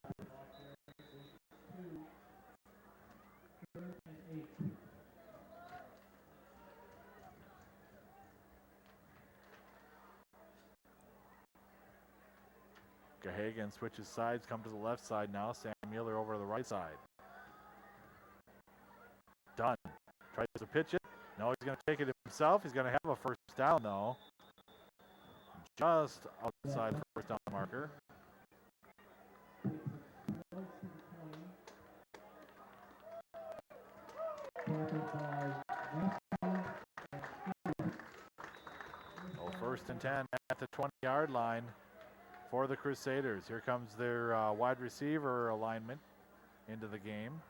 Gahagan switches sides, come to the left side now. Sam Mueller over to the right side. Dunn tries to pitch it. No, he's going to take it himself. He's going to have a first down though. Just outside the first down marker. Oh, 1st and 10 at the 20-yard line for the Crusaders. Here comes their wide receiver alignment into the game.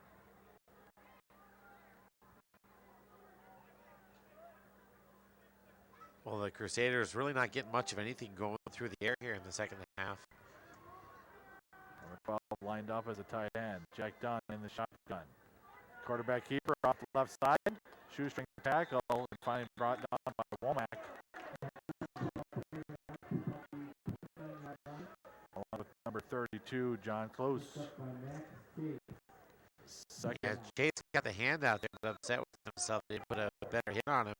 Well, the Crusaders really not getting much of anything going through the air here in the second half. Number 12 lined up as a tight end. Jack Dunn in the shotgun. Quarterback keeper off the left side. Shoestring tackle and finally brought down by Womack. Along with number 32, John Close. Second. Yeah, Chase got the hand out there, but upset with himself. They put a better hit on him.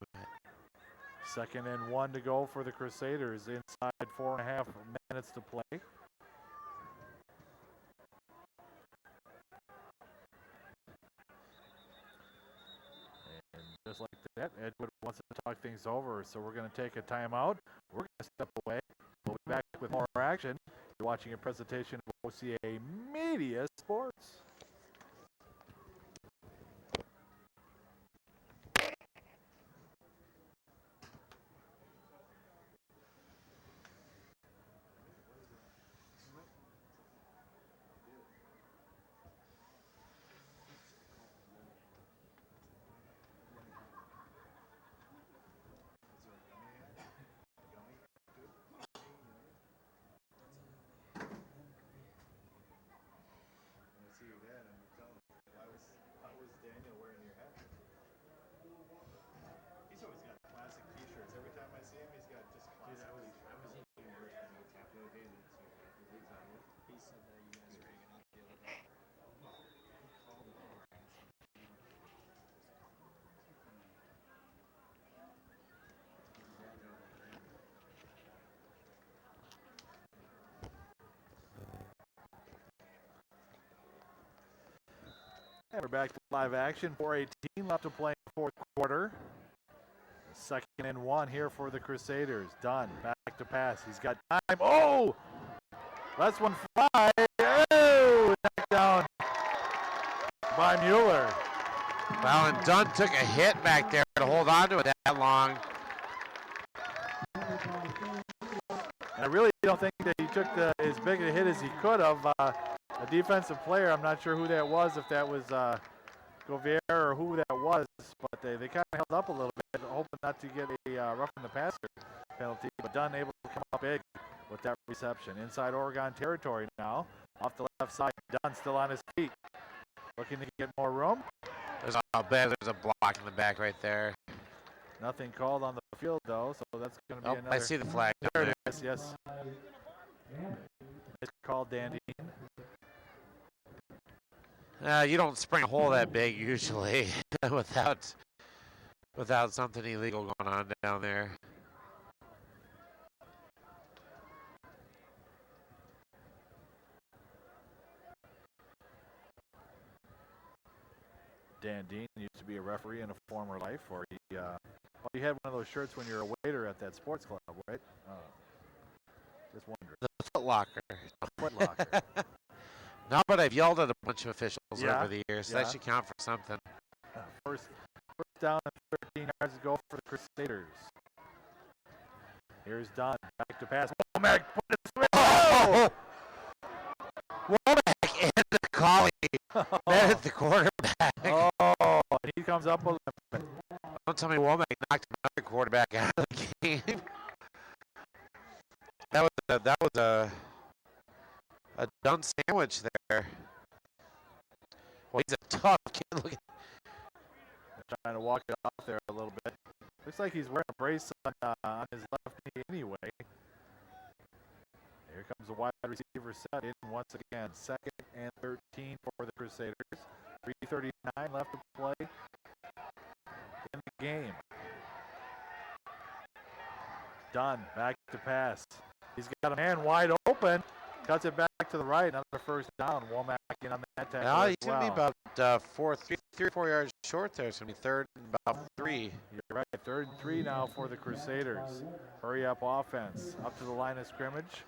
2nd and 1 to go for the Crusaders inside 4.5 minutes to play. And just like that, Edgewood wants to talk things over, so we're going to take a timeout. We're going to step away. We'll be back with more action. You're watching a presentation of OCAmedia Sports. And we're back to live action. 4:18 left to play in the fourth quarter. 2nd and 1 here for the Crusaders. Dunn back to pass. He's got time. Oh! Last one fly. Oh! Knocked down by Mueller. Well, and Dunn took a hit back there to hold on to it that long. And I really don't think that he took as big a hit as he could have. A defensive player, I'm not sure who that was, if that was Govier or who that was, but they kind of held up a little bit, hoping not to get a roughing the passer penalty, but Dunn able to come up big with that reception. Inside Oregon territory now, off the left side. Dunn still on his feet, looking to get more room. There's a block in the back right there. Nothing called on the field, though, so that's going to be another. I see the flag. There it is, yes. Nice call, Dan Dean. You don't spring a hole that big usually without something illegal going on down there. Dan Dean used to be a referee in a former life, or he had one of those shirts when you're a waiter at that sports club, right? Just wondering. The Foot Locker. Foot Locker. No, but I've yelled at a bunch of officials Yeah, over the years, so that should count for something. First down and 13 yards to go for the Crusaders. Here's Dunn, back to pass. Womack put it through. Oh! Womack and the collie. That is the quarterback. Oh, and he comes up a little bit. Don't tell me Womack knocked another quarterback out of the game. That was a Dunn sandwich there. Well, he's a tough kid. Look at Trying to walk it off there a little bit. Looks like he's wearing a brace on his left knee anyway. Here comes the wide receiver set in once again. 2nd and 13 for the Crusaders. 3:39 left to play in the game. Dunn back to pass. He's got a man wide open. Cuts it back to the right. Another first down. Womack in on that tackle. He's going to be about 3 or 4 yards short there. It's going to be 3rd and about 3. You're right. 3rd and 3 now for the Crusaders. Hurry up offense. Up to the line of scrimmage.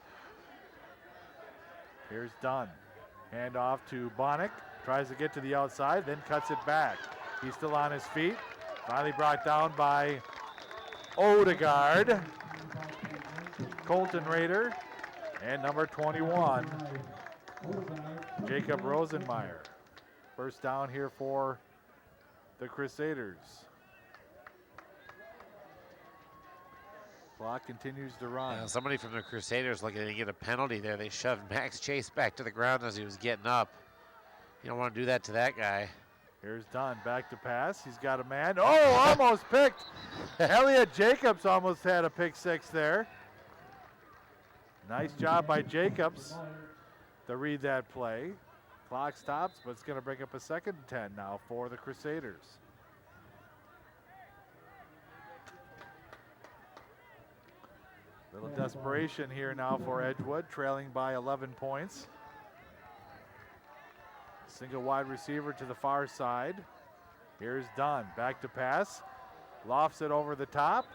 Here's Dunn. Hand off to Bonnick. Tries to get to the outside, then cuts it back. He's still on his feet. Finally brought down by Odegaard. Colton Rader. And number 21, Jacob Rosenmeyer. First down here for the Crusaders. Clock continues to run. Somebody from the Crusaders looking to get a penalty there. They shoved Max Chase back to the ground as he was getting up. You don't want to do that to that guy. Here's Dunn, back to pass. He's got a man. Oh, almost picked. Elliott Jacobs almost had a pick six there. Nice job by Jacobs to read that play. Clock stops, but it's going to bring up a 2nd and 10 now for the Crusaders. A little desperation here now for Edgewood, trailing by 11 points. Single wide receiver to the far side. Here's Dunn, back to pass. Lofts it over the top.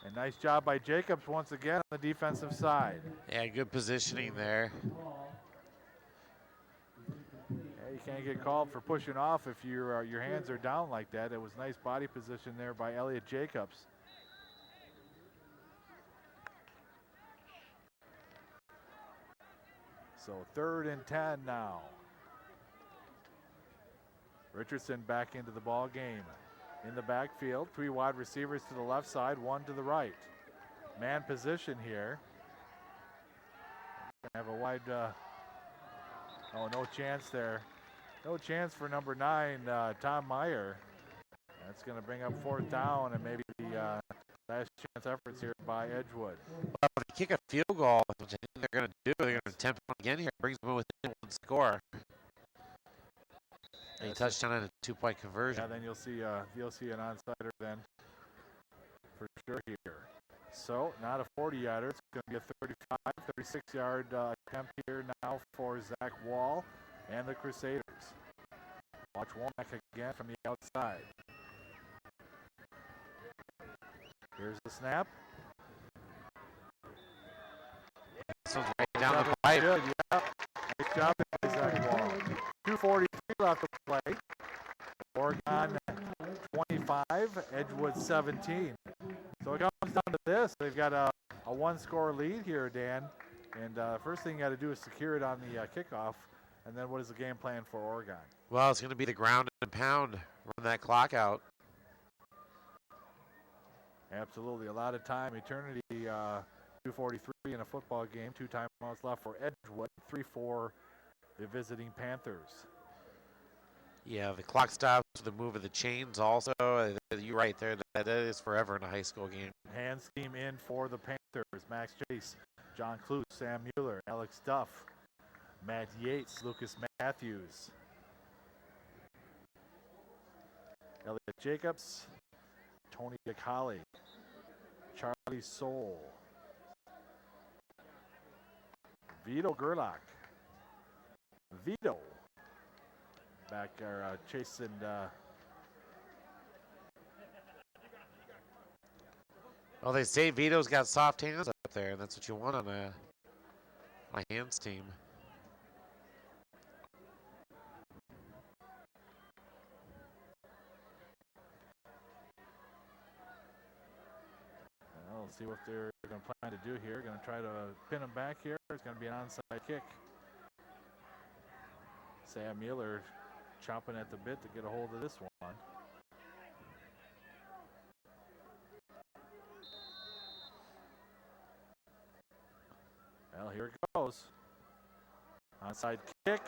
And nice job by Jacobs once again on the defensive side. Yeah, good positioning there. Yeah, you can't get called for pushing off if your hands are down like that. It was nice body position there by Elliot Jacobs. So 3rd and 10 now. Richardson back into the ball game. In the backfield, 3 wide receivers to the left side, 1 to the right. Man position here. Have a wide, oh, no chance there. No chance for number 9, Tom Meyer. That's going to bring up 4th down and maybe the last chance efforts here by Edgewood. Well, if they kick a field goal, which I think they're going to do, they're going to attempt it again here. Brings them within 1 score. A touchdown and a 2-point conversion. Yeah, then you'll see an onside then for sure here. So not a 40-yarder. It's going to be a 35, 36-yard attempt here now for Zach Wall and the Crusaders. Watch Womack again from the outside. Here's the snap. This one's right down the pipe. Good, yeah. Nice job by Zach Wall. 2:43 left to play. Oregon 25, Edgewood 17. So it comes down to this. They've got a 1-score lead here, Dan. And first thing you got to do is secure it on the kickoff. And then what is the game plan for Oregon? Well, it's going to be the ground and pound. Run that clock out. Absolutely. A lot of time. Eternity, 2:43 in a football game. 2 timeouts left for Edgewood. 3 for the visiting Panthers. Yeah, the clock stops with the move of the chains also. You're right there. That is forever in a high school game. Hands team in for the Panthers. Max Chase, John Cluse, Sam Mueller, Alex Duff, Matt Yates, Lucas Matthews, Elliot Jacobs, Tony DeColli, Charlie Soule, Vito Gerlach, Vito, back there, Chase and well, they say Vito's got soft hands up there, and that's what you want on a hands team. well, let's see what they're going to plan to do here. Going to try to pin him back here. It's going to be an onside kick. Sam Mueller chomping at the bit to get a hold of this one. Well, here it goes. Onside kick.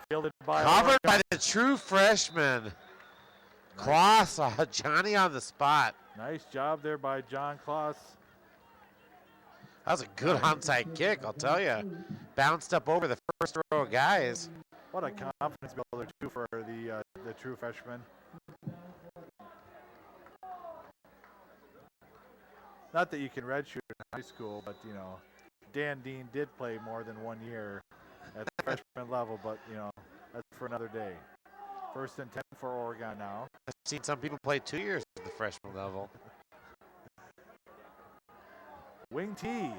Fielded by Covered Oregon. by the true freshman. Klaus saw Johnny on the spot. Nice job there by John Klaus. That was a good onside kick, I'll tell you. Bounced up over the first row of guys. What a confidence builder too for the true freshman. Not that you can redshirt in high school, but you know, Dan Dean did play more than 1 year at the freshman level, but you know, that's for another day. 1st and 10 for Oregon now. I've seen some people play 2 years at the freshman level. Wing T.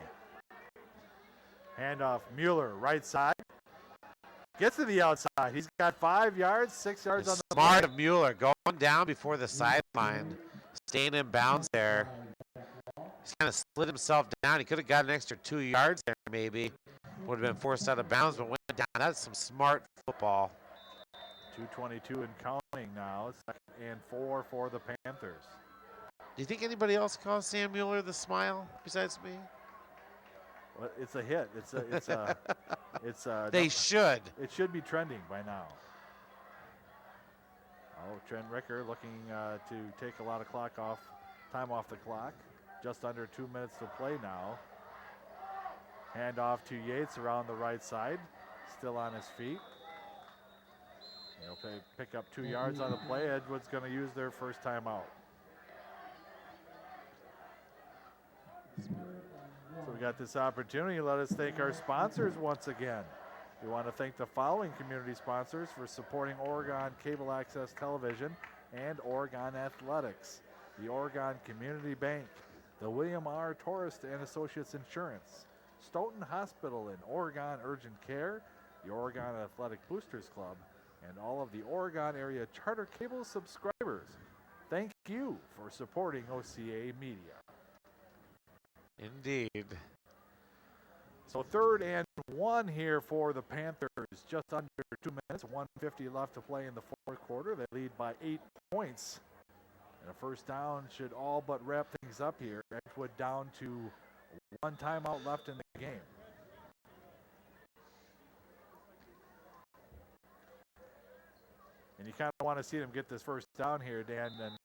Handoff, Mueller, right side. Gets to the outside. He's got 5 yards, 6 yards on the Smart play. of Mueller going down before the sideline, staying in bounds there. He's kind of slid himself down. He could have got an extra 2 yards there maybe. Would have been forced out of bounds, but went down. That's some smart football. 2:22 and counting now. 2nd and 4 for the Panthers. Do you think anybody else calls Sam Mueller the smile besides me? Well, it's a hit. It's a. They should. It should be trending by now. Oh, Trent Ricker looking to take a lot of time off the clock. Just under 2 minutes to play now. Hand off to Yates around the right side. Still on his feet. They'll pick up 2 yards on the play. Edgewood's going to use their first timeout. got this opportunity, let us thank our sponsors once again. We want to thank the following community sponsors for supporting Oregon Cable Access Television and Oregon Athletics: the Oregon Community Bank, the William R. Tourist and Associates Insurance, Stoughton Hospital and Oregon Urgent Care, the Oregon Athletic Boosters Club, and all of the Oregon area charter cable subscribers. Thank you for supporting OCAmedia. Indeed. So 3rd and 1 here for the Panthers. Just under 2 minutes, 1:50 left to play in the 4th quarter. They lead by 8 points. And a first down should all but wrap things up here. Edgewood down to 1 timeout left in the game. And you kind of want to see them get this first down here, Dan. And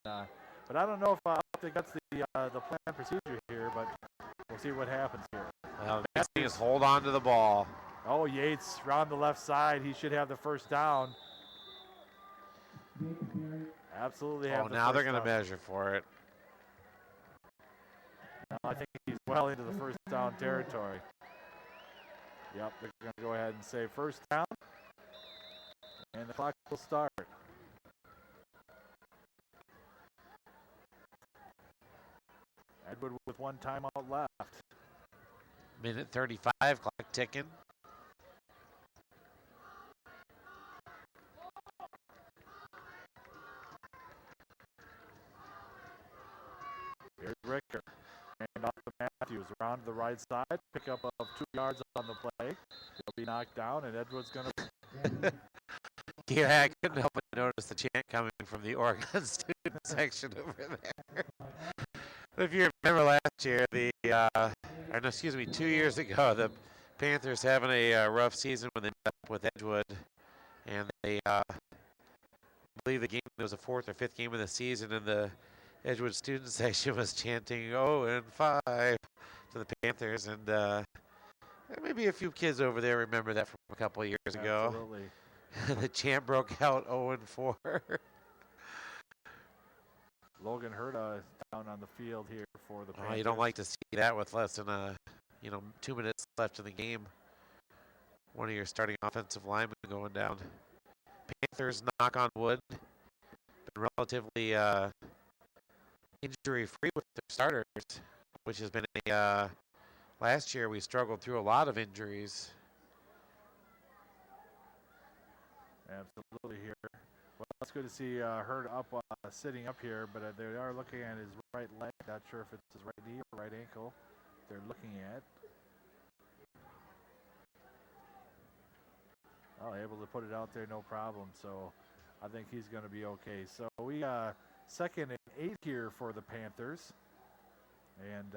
but I don't know if that's the planned procedure here, but we'll see what happens here. Well, the best thing is hold on to the ball. Oh, Yates around the left side. He should have the first down. Absolutely have now they're going to measure for it. No, I think he's well into the first down territory. Yep, they're going to go ahead and say first down. And the clock will start. Edgewood with 1 timeout left. Minute 35, clock ticking. Here's Ricker. And off to Matthews around to the right side. Pick up of 2 yards on the play. He'll be knocked down, and Edgewood's going to. Yeah, I couldn't help but notice the chant coming from the Oregon student section over there. If you remember last year, 2 years ago, the Panthers having a rough season when they met up with Edgewood, and they I believe the game, it was the 4th or 5th game of the season, and the Edgewood student section was chanting 0-5 to the Panthers, and maybe a few kids over there remember that from a couple of years ago. Absolutely. The chant broke out 0-4. Logan Herta down on the field here for the Panthers. Oh, you don't like to see that with less than 2 minutes left in the game. One of your starting offensive linemen going down. Panthers, knock on wood, been relatively injury-free with their starters, which has been last year we struggled through a lot of injuries. Absolutely here. Well, it's good to see Hurd up, sitting up here, but they are looking at his right leg. Not sure if it's his right knee or right ankle they're looking at. Oh, able to put it out there, no problem. So I think he's going to be okay. So we 2nd and 8 here for the Panthers. And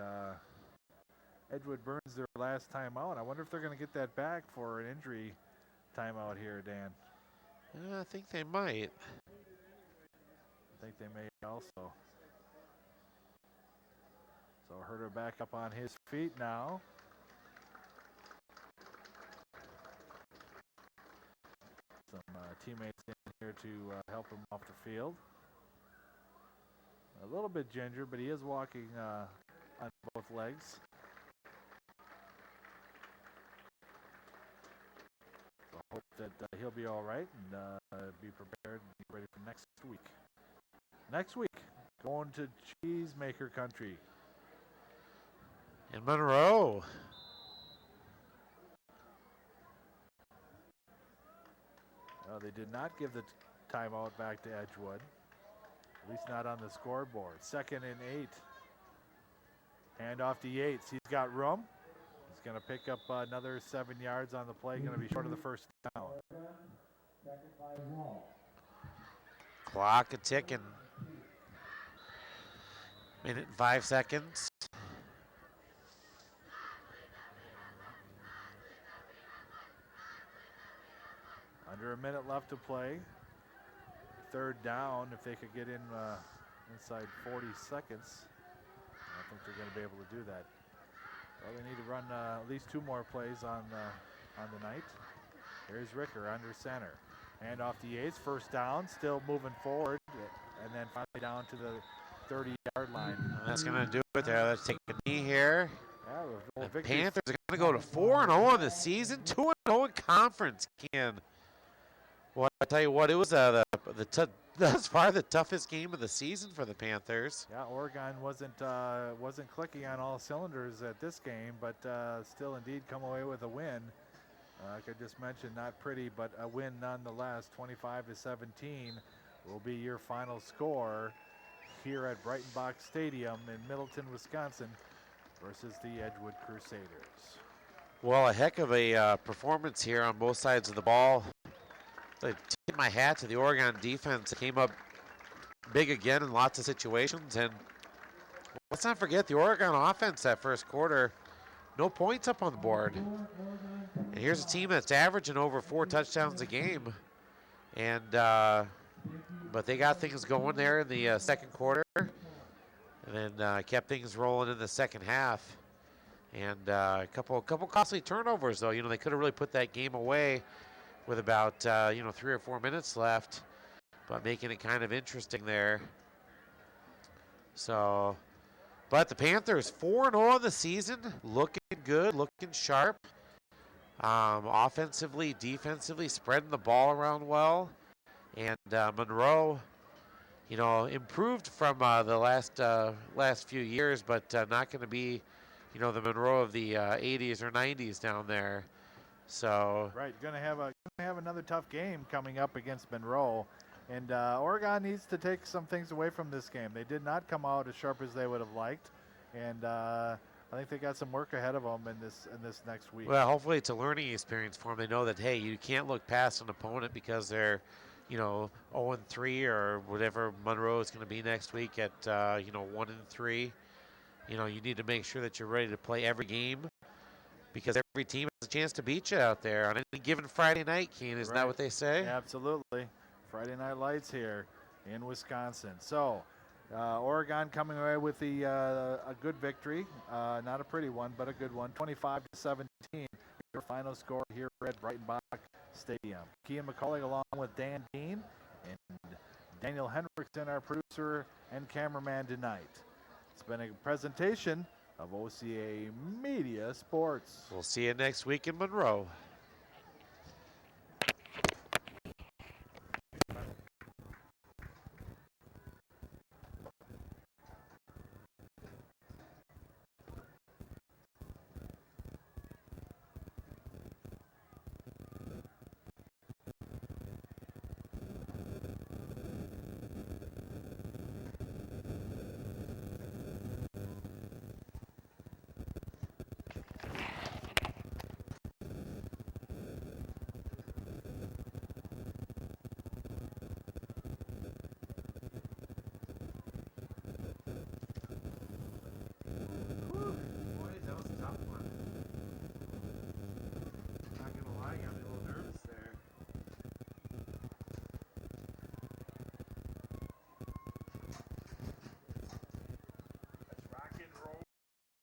Edgewood burns their last timeout. I wonder if they're going to get that back for an injury timeout here, Dan. I think they might. I think they may also. So Herder back up on his feet now. Some teammates in here to help him off the field. A little bit ginger, but he is walking on both legs. So I hope that he'll be all right and be prepared and be ready for next week. Next week, going to Cheesemaker Country. In Monroe. They did not give the timeout back to Edgewood. At least not on the scoreboard. 2nd and 8. Hand off to Yates. He's got room. He's going to pick up another 7 yards on the play. Going to be short of the first down. Clock a ticking. Minute and 5 seconds. Under a minute left to play. 3rd down, if they could get in inside 40 seconds. I think they're going to be able to do that. Well, they need to run at least 2 more plays on the night. Here's Ricker under center. Hand off to Yates. First down, still moving forward, and then finally down to the 30-yard line. That's going to do it there. Let's take a knee here. a The victory. Panthers are going to go to 4-0 in the season, 2-0 in conference. Ken, well, I tell you what, it was thus far the toughest game of the season for the Panthers. Yeah, Oregon wasn't clicking on all cylinders at this game, but still indeed come away with a win. Like I just mentioned, not pretty, but a win nonetheless. 25-17 will be your final score here at Breitenbach Stadium in Middleton, Wisconsin, versus the Edgewood Crusaders. Well, a heck of a performance here on both sides of the ball. I tip my hat to the Oregon defense. It came up big again in lots of situations. And let's not forget the Oregon offense that first quarter. No points up on the board. And here's a team that's averaging over 4 touchdowns a game. And but they got things going there in the second quarter. And then kept things rolling in the second half. And a couple costly turnovers, though. You know, they could have really put that game away with about 3 or 4 minutes left, but making it kind of interesting there. So, but the Panthers 4-0 on the season, looking good, looking sharp. Offensively, defensively, spreading the ball around well. And Monroe, improved from the last few years, but not going to be, the Monroe of the 80s or 90s down there. So right, gonna have another tough game coming up against Monroe, and Oregon needs to take some things away from this game. They did not come out as sharp as they would have liked, and I think they got some work ahead of them in this next week. Well, hopefully it's a learning experience for them. They know that, hey, you can't look past an opponent because they're 0-3 or whatever Monroe is going to be next week at 1-3. You need to make sure that you're ready to play every game, because every team has a chance to beat you out there on any given Friday night, Keen. Isn't that what they say? Yeah, absolutely. Friday Night Lights here in Wisconsin. So Oregon coming away with a good victory. Not a pretty one, but a good one. 25-17, your final score here at Breitenbach Stadium. Kean McCauley along with Dan Dean and Daniel Hendrickson, our producer and cameraman tonight. It's been a presentation of OCAmedia Sports. We'll see you next week in Monroe.